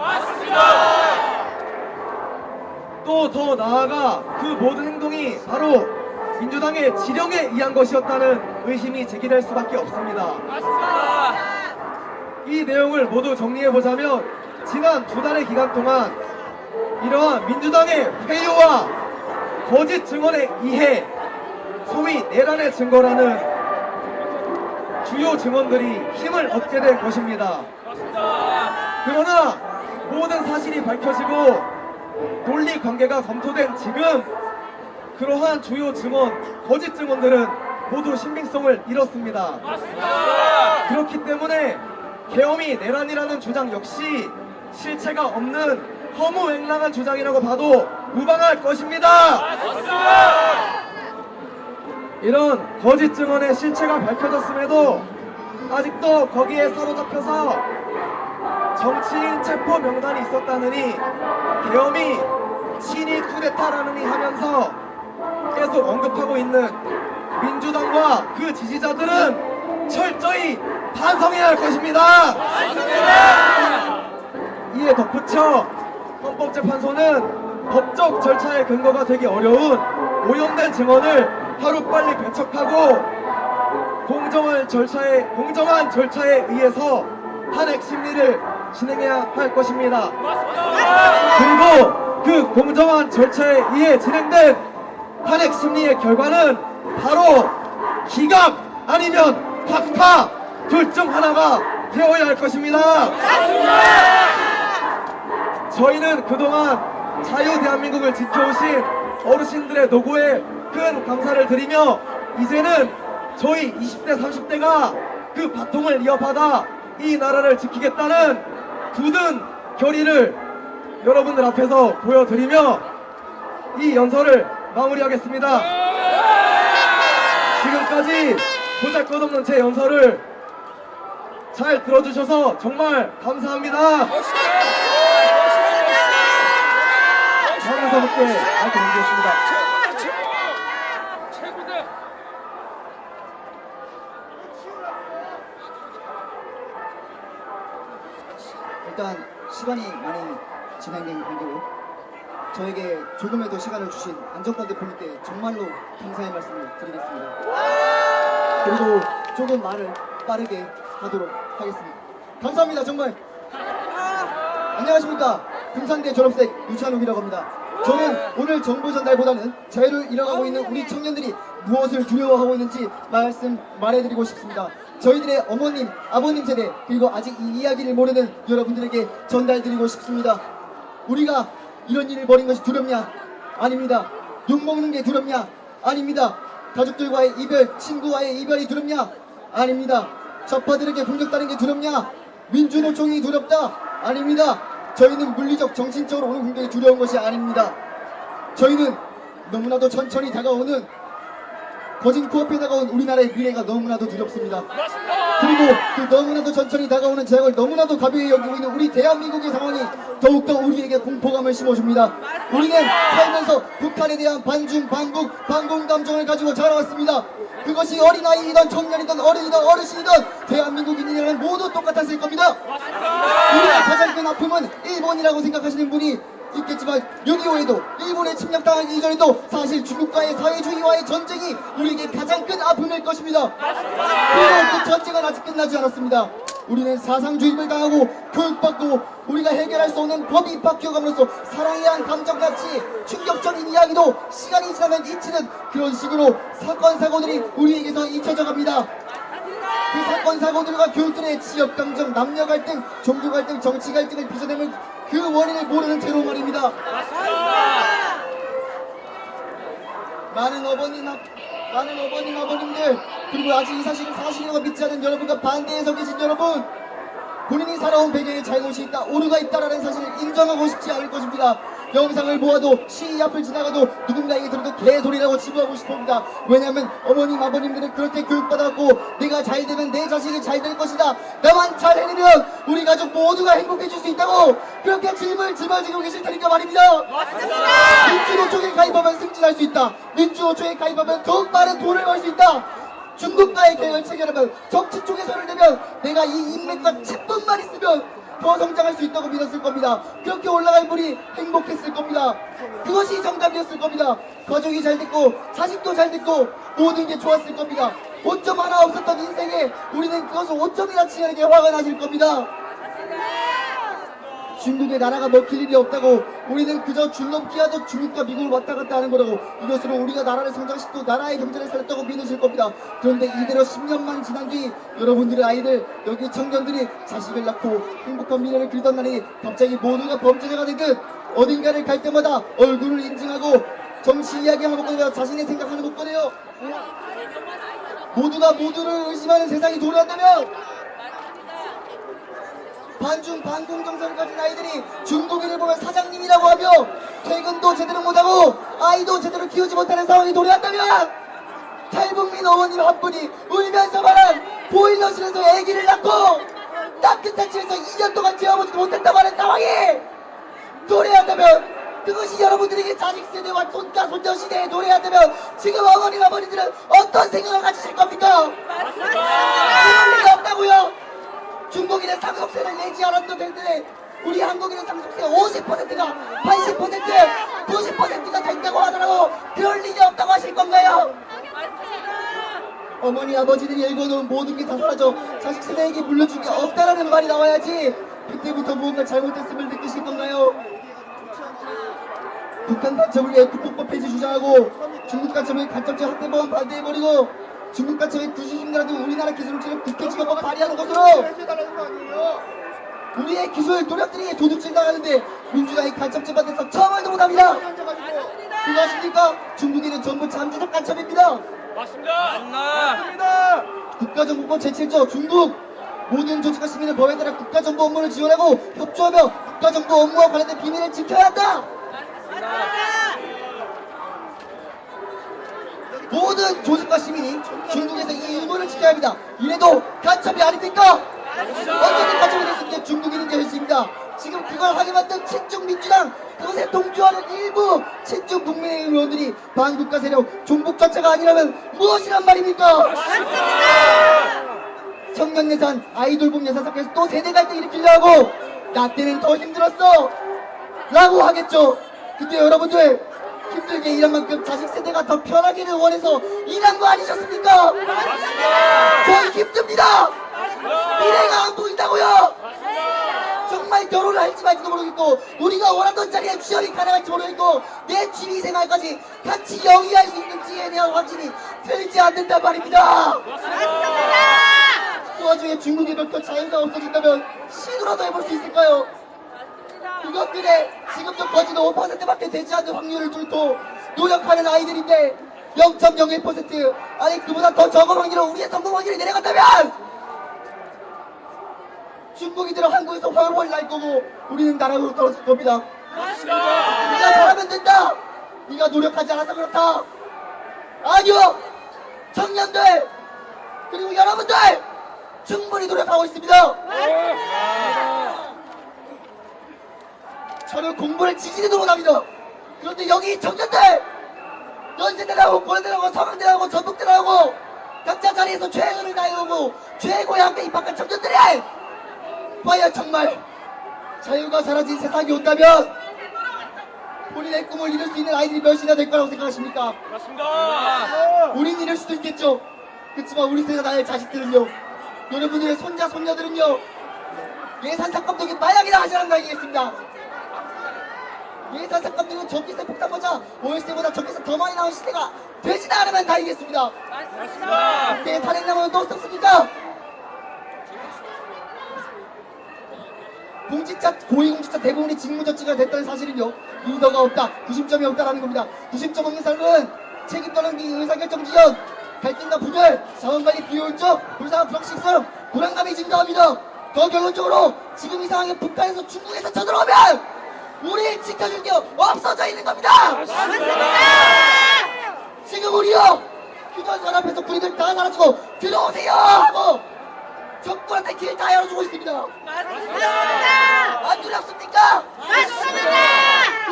[SPEAKER 7] 또 더 나아가 그 모든 행동이 바로 민주당의 지령에 의한 것이었다는 의심이 제기될 수밖에 없습니다. 이 내용을 모두 정리해보자면 지난 2달의 기간 동안 이러한 민주당의 회유와 거짓 증언에 의해 소위 내란의 증거라는 주요 증언들이 힘을 얻게 될 것입니다. 그러나 모든 사실이 밝혀지고 논리 관계가 검토된 지금 그러한 주요 증언, 거짓 증언들은 모두 신빙성을 잃었습니다. 그렇기 때문에 계엄이 내란이라는 주장 역시 실체가 없는 허무맹랑한 주장이라고 봐도 무방할 것입니다. 이런 거짓 증언의 실체가 밝혀졌음에도 아직도 거기에 사로잡혀서 정치인 체포 명단이 있었다느니 계엄이 친위 쿠데타라느니 하면서 계속 언급하고 있는 민주당과 그 지지자들은 철저히 반성해야 할 것입니다. 이에 덧붙여 헌법재판소는 법적 절차의 근거가 되기 어려운 오염된 증언을 하루빨리 배척하고 공정한 절차에 의해서 탄핵 심리를 진행해야 할 것입니다. 그리고 그 공정한 절차에 의해 진행된 탄핵 심리의 결과는 바로 기각 아니면 각하 둘 중 하나가 되어야 할 것입니다. 저희는 그동안 자유 대한민국을 지켜오신 어르신들의 노고에 큰 감사를 드리며 이제는 저희 20대 30대가 그 바통을 이어받아 이 나라를 지키겠다는 굳은 결의를 여러분들 앞에서 보여드리며 이 연설을 마무리하겠습니다. 지금까지 보잘것없는 제 연설을 잘 들어주셔서 정말 감사합니다. 다음 분께 마이크 넘기겠습니다.
[SPEAKER 1] 일단 시간이 많이 진행된 관계로 저에게 조금이라도 시간을 주신 안정권 대표님께 정말로 감사의 말씀을 드리겠습니다. 그리고 조금 말을 빠르게 하도록 하겠습니다. 감사합니다. 정말. 안녕하십니까. 금산대 졸업생 유찬욱이라고 합니다. 저는 오늘 정보 전달보다는 자유를 잃어가고 있는 우리 청년들이 무엇을 두려워하고 있는지 말해드리고 싶습니다. 저희들의 어머님, 아버님 세대 그리고 아직 이 이야기를 모르는 여러분들에게 전달드리고 싶습니다. 우리가 이런 일을 벌인 것이 두렵냐? 아닙니다. 욕먹는 게 두렵냐? 아닙니다. 가족들과의 이별, 친구와의 이별이 두렵냐? 아닙니다. 좌파들에게 공격당하는 게 두렵냐? 민주노총이 두렵다? 아닙니다. 저희는 물리적, 정신적으로 오는 공격이 두려운 것이 아닙니다. 저희는 너무나도 천천히 다가오는 거진 코앞에 다가온 우리나라의 미래가 너무나도 두렵습니다. 그리고 그 너무나도 천천히 다가오는 재앙을 너무나도 가벼이 여기고 있는 우리 대한민국의 상황이 더욱더 우리에게 공포감을 심어줍니다. 우리는 살면서 북한에 대한 반중, 반국, 반공 감정을 가지고 자라왔습니다. 그것이 어린아이이든 청년이든 어른이든 어르신이든 대한민국인이라면 모두 똑같았을 겁니다. 우리의 가장 큰 아픔은 일본이라고 생각하시는 분이 있겠지만 6.25에도 일본에 침략당하기 이전에도 사실 중국과의 사회주의와의 전쟁이 우리에게 가장 큰 아픔일 것입니다. 그리고 그 전쟁은 아직 끝나지 않았습니다. 우리는 사상주의를 당하고 교육받고 우리가 해결할 수 없는 법이 바뀌어감으로써 사랑에 대한 감정같이 충격적인 이야기도 시간이 지나면 잊히는 그런 식으로 사건 사고들이 우리에게서 잊혀져 갑니다. 그 사건 사고들과 교육들의 지역 감정, 남녀 갈등, 종교 갈등, 정치 갈등을 빚어내는 그 원인을 모르는 채로 말입니다. 많은 어머님, 아버님들, 그리고 아직 이 사실을 사실이라고 믿지 않는 여러분과 반대에 서 계신 여러분, 본인이 살아온 배경에 잘못이 있다, 오류가 있다라는 사실을 인정하고 싶지 않을 것입니다. 영상을 보아도 시위 앞을 지나가도 누군가에게 들어도 개소리라고 치부하고 싶습니다. 왜냐하면 어머님 아버님들은 그렇게 교육받았고 내가 잘 되면 내 자식이 잘 될 것이다, 나만 잘 해내면 우리 가족 모두가 행복해질 수 있다고 그렇게 짐을 짊어지고 계실 테니까 말입니다. 민주노총에 가입하면 승진할 수 있다, 민주노총에 가입하면 더욱 빠른 돈을 벌 수 있다, 중국과의 계획을 체결하면 정치 쪽에 손을 대면 내가 이 인맥과 채권만 있으면 더 성장할 수 있다고 믿었을 겁니다. 그렇게 올라갈 분이 행복했을 겁니다. 그것이 정답이었을 겁니다. 가족이 잘 됐고 자식도 잘 됐고 모든 게 좋았을 겁니다. 5점 하나 없었던 인생에 우리는 그것을 5점이나 치는게 화가 나실 겁니다. 중국의 나라가 먹힐 일이 없다고 우리는 그저 줄넘기하듯 중국과 미국을 왔다 갔다 하는 거라고 이것으로 우리가 나라를 성장시키고 나라의 경제를 살렸다고 믿으실 겁니다. 그런데 이대로 10년만 지난 뒤 여러분들의 아이들, 여기 청년들이 자식을 낳고 행복한 미래를 그리던 날이 갑자기 모두가 범죄자가 되듯 어딘가를 갈 때마다 얼굴을 인증하고 정치 이야기하는 것 꺼내요, 자신의 생각하는 것 꺼내요. 모두가 모두를 의심하는 세상이 도래한다면 반중 반공 정서를 가진 아이들이 중국인을 보면 사장님이라고 하며 퇴근도 제대로 못하고 아이도 제대로 키우지 못하는 상황이 도래한다면 탈북민 어머님 한 분이 울면서 말한 보일러실에서 아기를 낳고 따뜻한 집에서 2년 동안 재워보지도 못했다고 하는 상황이 도래한다면 그것이 여러분들에게 자식 세대와 손자 손녀 시대에 도래한다면 지금 어머님 아버지들은 어떤 생각을 가지실 겁니까? 그럴 리가 없다고요. 중국인의 상속세를 내지 않았던 텐데 우리 한국인의 상속세 50%가 80% 90%가 된다고 하더라고. 그럴 일이 없다고 하실 건가요? 어머니 아버지들이 읽어놓은 모든 게 다 사라져 자식 세대에게 물려준 게 없다라는 말이 나와야지 그때부터 무언가 잘못됐음을 느끼실 건가요? 북한 간첩을 위해 국보법 폐지 주장하고 중국 간첩을 간첩죄 확대법안 반대해버리고 중국 간첩의 구시심이라도 우리나라 기술을 지금 국회지법법 발의하는 것으로 우리의 기술 노력들이 도둑질 당하는데 민주당이 간첩죄 받아서 처음 알도 못합니다. 그것입니까? 중국인은 전부 잠재적 간첩입니다. 맞습니다. 국가정보법 제7조 중국 모든 조직과 시민은 법에 따라 국가정보 업무를 지원하고 협조하며 국가정보 업무와 관련된 비밀을 지켜야 한다. 모든 조직과 시민이 중국에서 이 의무를 지켜야 합니다. 이래도 간첩이 아닙니까? 어쨌든 간첩이 될 수 있는 중국인인 것입니다. 지금 그걸 하게 만든 친중민주당, 그것에 동조하는 일부 친중 국민의힘 의원들이 반국가 세력, 종북 전체가 아니라면 무엇이란 말입니까? 청년 예산, 아이돌봄 예산 삭감해서 또 세대 갈등 일으키려 하고 나 때는 더 힘들었어 라고 하겠죠. 근데 여러분들 힘들게 일한 만큼 자식 세대가 더 편하기를 원해서 일한 거 아니셨습니까? 저희 힘듭니다. 미래가 안 보인다고요. 정말 결혼을 할지 말지도 모르겠고 우리가 원하던 자리에 취업이 가능할지 모르겠고 내 취미생활까지 같이 영위할 수 있는지에 대한 확신이 들지 않는단 말입니다. 그 와중에 중국의 몇 표 자유가 없어진다면 시도라도 해볼 수 있을까요? 그것들의 지금도 거지도 5%밖에 되지 않는 확률을 뚫고 노력하는 아이들인데 0.01% 아니 그보다 더 적은 확률로 우리의 성공 확률이 내려간다면 중국인들은 한국에서 훨훨 날 거고 우리는 나라로 떨어질 겁니다. 네가 잘하면 된다. 네가 노력하지 않아서 그렇다. 아니요. 청년들 그리고 여러분들 충분히 노력하고 있습니다. 저는 공부를 지지리도록 합니다. 그런데 여기 청년들 연세대라고 고려대라고 서강대라고 전북대라고 각자 자리에서 최선을 다해오고 최고의 학교에 입학한 청년들이 과연 정말 자유가 사라진 세상이 온다면 본인의 꿈을 이룰 수 있는 아이들이 몇이나 될 거라고 생각하십니까?
[SPEAKER 5] 맞습니다.
[SPEAKER 1] 우린 이룰 수도 있겠죠. 그렇지만 우리 세대의 자식들은요, 여러분들의 손자 손녀들은요, 예산 삭감독이 마약이나 하시라는 거 아니겠습니까? 예산 삭감독은 전기세 폭탄보다 월세보다 전기세 더 많이 나온 시대가 되지도 않으면 다행이겠습니다.
[SPEAKER 5] 맞습니다.
[SPEAKER 1] 그때 탄핵 나오면 또 썩습니까? 고위공직자 대부분이 직무정지가 됐다는 사실은요, 리더가 없다, 구심점이 없다라는 겁니다. 구심점 없는 사람은 책임 떠넘기, 의사결정 지연, 갈등과 분열, 자원관리 비효율적, 불쌍한 불확실성, 불안감이 증가합니다. 더 결론적으로 지금 이 상황에 북한에서 중국에서 쳐들어오면 우리를 지켜줄 게 없어져 있는 겁니다. 지금 우리요, 휴전선 앞에서 군인들 다 사라지고 들어오세요 하고 정권한테 길 다 열어주고 있습니다. 안 두렵습니까?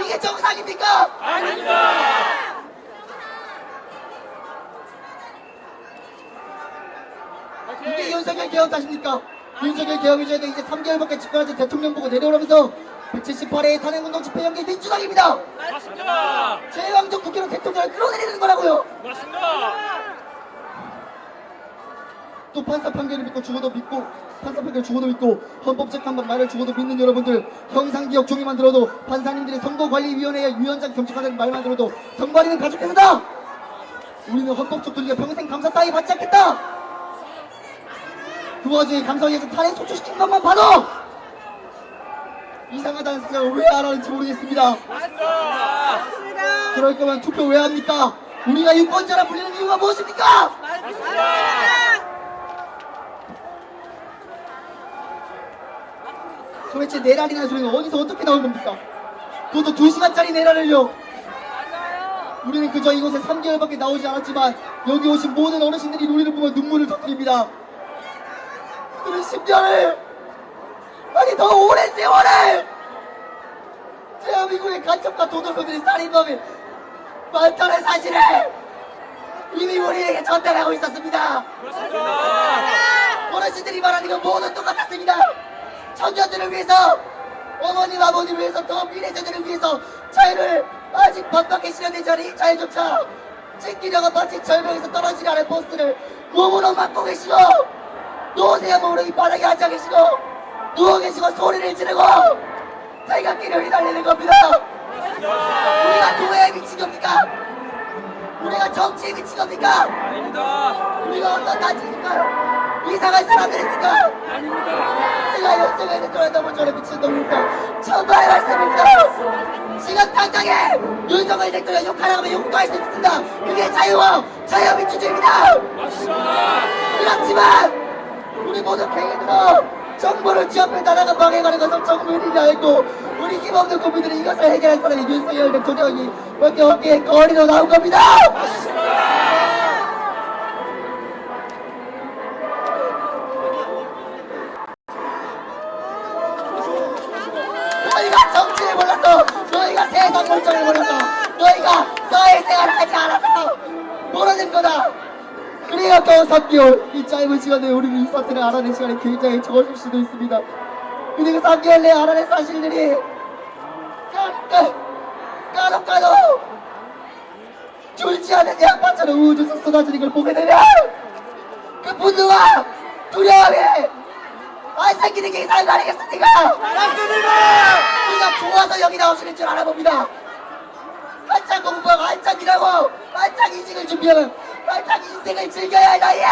[SPEAKER 1] 이게 정상입니까? 이게 윤석열 개혁 탓입니까? 윤석열 개혁이 전에 이제 3개월밖에 집권하지 대통령 보고 내려오면서 178회 탄핵운동 집회 연계 민주당입니다.
[SPEAKER 5] 맞습니다.
[SPEAKER 1] 제왕적 국회로 대통령을 끌어내리는 거라고요.
[SPEAKER 5] 맞습니다.
[SPEAKER 1] 또 판사 판결을 믿고 죽어도 믿고, 판사 판결 죽어도 믿고, 헌법재판관 말을 죽어도 믿는 여러분들, 형상기억 종이만 들어도, 판사님들의 선거관리위원회의 위원장 경축하는 말만 들어도 선관위는 가족회사다. 우리는 헌법적 도리가 평생 감사 따위 받지 않겠다. 그 와중에 감사위에서 탄핵 소추시킨 것만 봐도 이상하다는 생각을 왜 안 하는지 모르겠습니다.
[SPEAKER 5] 맞습니다.
[SPEAKER 1] 그럴 거면 투표 왜 합니까? 우리가 유권자라 불리는 이유가 무엇입니까? 도대체 내란이라는 소리는 어디서 어떻게 나온 겁니까? 그것도 2시간짜리 내란을요. 우리는 그저 이곳에 3개월밖에 나오지 않았지만 여기 오신 모든 어르신들이 우리를 보면 눈물을 터뜨립니다. 그런 10년을, 아니 더 오랜 세월을 대한민국의 간첩과 도둑놈들이 살인범이 많다는 사실을 이미 우리에게 전달하고 있었습니다. 어르신들이 말하는 건 모두 똑같았습니다. 청년들을 위해서, 어머님 아버님을 위해서, 더 미래 세대를 위해서 자유를 아직 반밖에 실현되지 않은 이 자유조차 지키려고 마치 절벽에서 떨어지지 않은 버스를 몸으로 막고 계시고, 노세요 몸으로 이 바닥에 앉아 계시고 누워 계시고 소리를 지르고 태극기를 휘날리는 겁니다. 우리가 교회에 미친 겁니까? 우리가 정치에 미친 겁니까?
[SPEAKER 5] 아닙니다.
[SPEAKER 1] 우리가 어떤 단체일까요? 이상한 사람들입니까?
[SPEAKER 5] 아닙니다.
[SPEAKER 1] 내가 연생에 대통령 너무 저래 미친놈입니까? 천바의 말씀입니다. 지금 당장에 윤석열 대통령 욕하라고 하면 욕도 할 수 있습니다. 그게 자유와 자유민주주의입니다.
[SPEAKER 5] 맞습니다.
[SPEAKER 1] 그렇지만 우리 모두 개인으로 정부를 지원해 나라가 망해가는 것을 정부인이 알고 우리 힘없는 국민들이 이것을 해결할 사람이 윤석열 대통령이 밖에 없기에 거리로 나온 겁니다. 너희가 정치를 몰라서, 너희가 세상 물정을 몰라서, 너희가 사회생활을 하지 않아서 모르는 거다. 그래야 또 3개월, 이 짧은 시간에 우리는 이 사태를 알아낼 시간이 굉장히 적어질 수도 있습니다. 근데 그 3개월 내에 알아낸 사실들이 까놓 줄지 않은 양파처럼 우주에서 쏟아지는 걸 보게 되면 그 분노와 두려움이 안 생기는 게 이상한 거 아니겠습니까? 우리가 좋아서 여기 나오시는 줄 알아봅니다. 한창 공부하고 한창 일하고 한창 이직을 준비하면 한창 인생을 즐겨야 할 나이에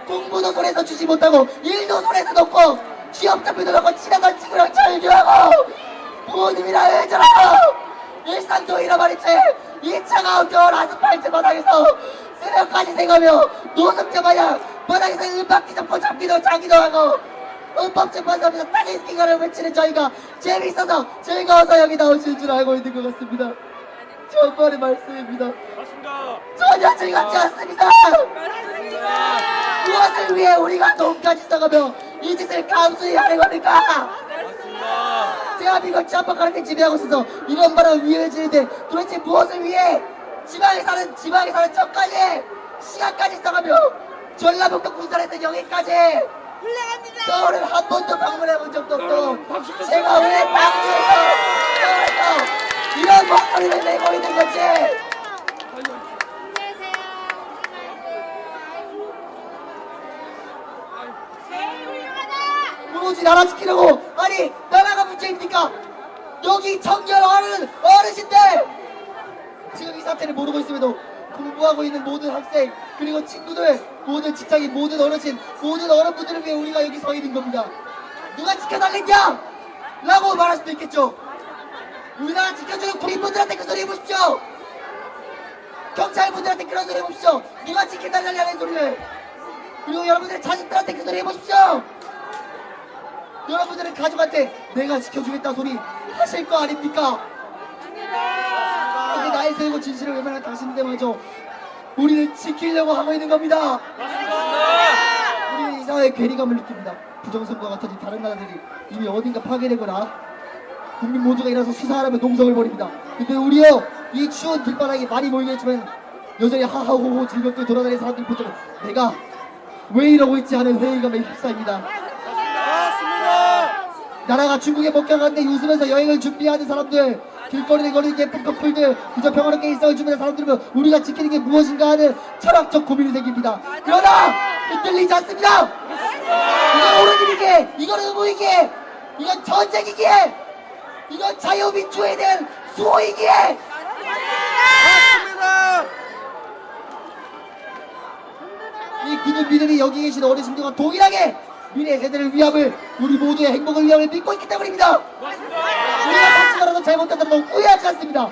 [SPEAKER 1] 공부도 손에서 주지 못하고 일도 손에서 놓고 취업 잡히도 놓고 지나간 친구랑 절교하고 부모님이랑 애절하고 일상도 잃어버린 채 이 차가운 겨울 아스팔트 바닥에서 새벽까지 새가며 노숙자 마냥 바닥에서 음악 뒤잡고 잡기도 자기도 하고 헌법재판소 앞에서 따뜻기가를 외치는 저희가 재미있어서 즐거워서 여기 나오시는 줄 알고 있는 것 같습니다. 정말의 말씀입니다.
[SPEAKER 5] 맞습니다.
[SPEAKER 1] 전혀 즐겁지 않습니다.
[SPEAKER 7] 무엇을 위해 우리가 돈까지 써가며 이 짓을 감수히 하는 겁니까? 대한민국 짬뽕가는데 지배하고 있어서 이런 말은 위험해지는데 도대체 무엇을 위해 지방에 사는 저까지 시간까지 써가며 전라북도 군산에서 여기까지 서울을 한 번도 방문해 본 적도 없고 제가 왜 방송에서 서울에서 이런 목소리를 내고 있는 건지 오로지 나라 지키려고 아니 나라가 문제입니까? 여기 청년 어르신들 지금 이 사태를 모르고 있음에도 공부하고 있는 모든 학생 그리고 친구들 모든 직장인 모든 어르신 모든 어른분들을 위해 우리가 여기 서 있는 겁니다. 누가 지켜달랬냐? 라고 말할 수도 있겠죠. 우리나라 지켜주는 군인분들한테 그 소리 해보십시오. 경찰분들한테 그런 소리 해보십시오. 누가 지켜달라는 소리를. 그리고 여러분들 자식들한테 그 소리 해보십시오. 여러분들은 가족한테 내가 지켜주겠다 소리 하실 거 아닙니까? 여기 나이 세우고 진실을 외면한 당신들마저 우리를 지키려고 하고 있는 겁니다. 우리는 이 사회에 괴리감을 느낍니다. 부정선거 같은 다른 나라들이 이미 어딘가 파괴되거나 국민 모두가 일어나서 수사하라며 농성을 벌입니다. 근데 우리요 이 추운 길바닥에 많이 모이겠지만 여전히 하하호호 즐겁게 돌아다니는 사람들 보자면 내가 왜 이러고 있지 하는 회의감에 휩싸입니다. 나라가 중국에 목격하는데 웃으면서 여행을 준비하는 사람들 길거리에 걸리는 예쁜 커플들 그저 평화롭게 일상을 주문하는 사람들은 우리가 지키는 게 무엇인가 하는 철학적 고민이 생깁니다. 그러나 흔들리지 않습니다. 이건 옳은 일이기에 이건 의무이기에 이건 전쟁이기에 이건 자유민주에 대한 수호이기에 이 굳은 믿음이 여기 계신 어르신들과 동일하게 미래 세대를 위함을 우리 모두의 행복을 위함을 믿고 있기 때문입니다. 우리가 다치더라도 잘못하더라도 후회하지 않습니다.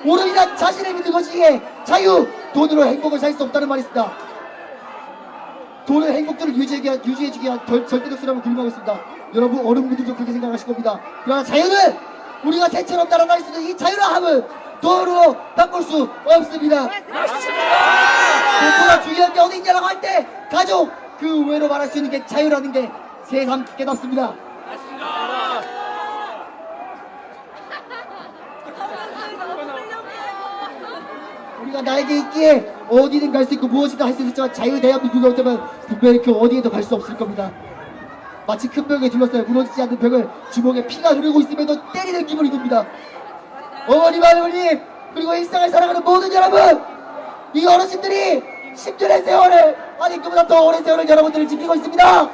[SPEAKER 7] 오른이란 자신을 믿는 것이기에 자유, 돈으로 행복을 살 수 없다는 말이 있습니다. 돈은 행복들을 유지해주기 위한 절대적 수단을 굴림하고 있습니다. 여러분 어른분들도 그렇게 생각하실 겁니다. 그러나 자유는 우리가 새처럼 날아갈 수 있는 이 자유라함은 돈으로 바꿀 수 없습니다. 돈보다 중요한 게 어디 있냐라고 할 때 가족 그 외로 말할 수 있는 게 자유라는 게 새삼 깨닫습니다. 우리가 나에게 있기에 어디든 갈 수 있고 무엇이든 할 수 있지만 자유 대한민국이 없다면 분명히 그 어디에도 갈 수 없을 겁니다. 마치 큰 벽에 둘러싸여 무너지지 않는 벽을 주먹에 피가 흐르고 있음에도 때리는 기분이 듭니다. 어머님 아버님 그리고 일상을 살아가는 모든 여러분 이 어르신들이 10년의 세월을 아니 그보다 더 오랜 세월을 여러분들을 지키고 있습니다.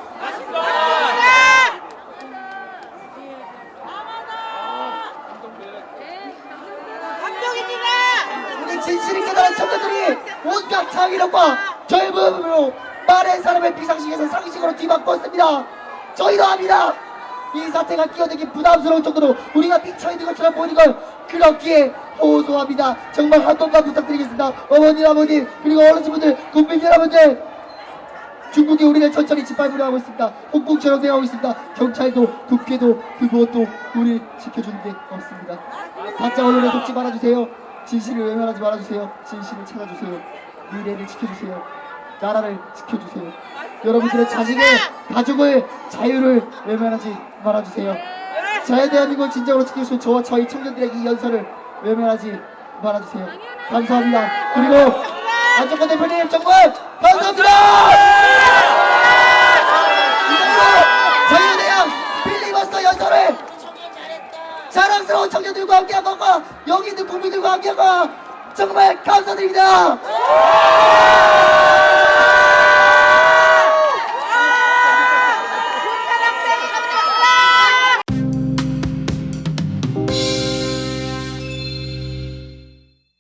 [SPEAKER 7] 우리 진실을 깨달은 청년들이 온갖 창의력과 젊음으로 많은 사람의 비상식에서 상식으로 뒤바꿨습니다. 저희도 합니다. 이 사태가 끼어들기 부담스러운 정도로 우리가 미쳐있는 것처럼 보이는 걸 그렇기에 호소합니다. 정말 한 번만 부탁드리겠습니다. 어머니 아버님 그리고 어르신분들 국민 여러분들 중국이 우리를 천천히 짓밟으려 하고 있습니다. 홍콩처럼 대하고 있습니다. 경찰도 국회도 그 무엇도 우리 지켜주는 게 없습니다. 가짜 언론에 속지 말아주세요. 진실을 외면하지 말아주세요. 진실을 찾아주세요. 미래를 지켜주세요. 나라를 지켜주세요. 여러분들의 자신의 가족을 자유를 외면하지 말아주세요. 자유에 대한 이걸 진정으로 지킬 수 있는 저와 저희 청년들에게 이 연설을 외면하지 말아주세요. 감사합니다. 그리고 안정권 대표님 정말 감사합니다. 이정도 자유대학 필리버스터 연설을 자랑스러운 청년들과 함께한 것과 여기 있는 국민들과 함께한 것 정말 감사드립니다.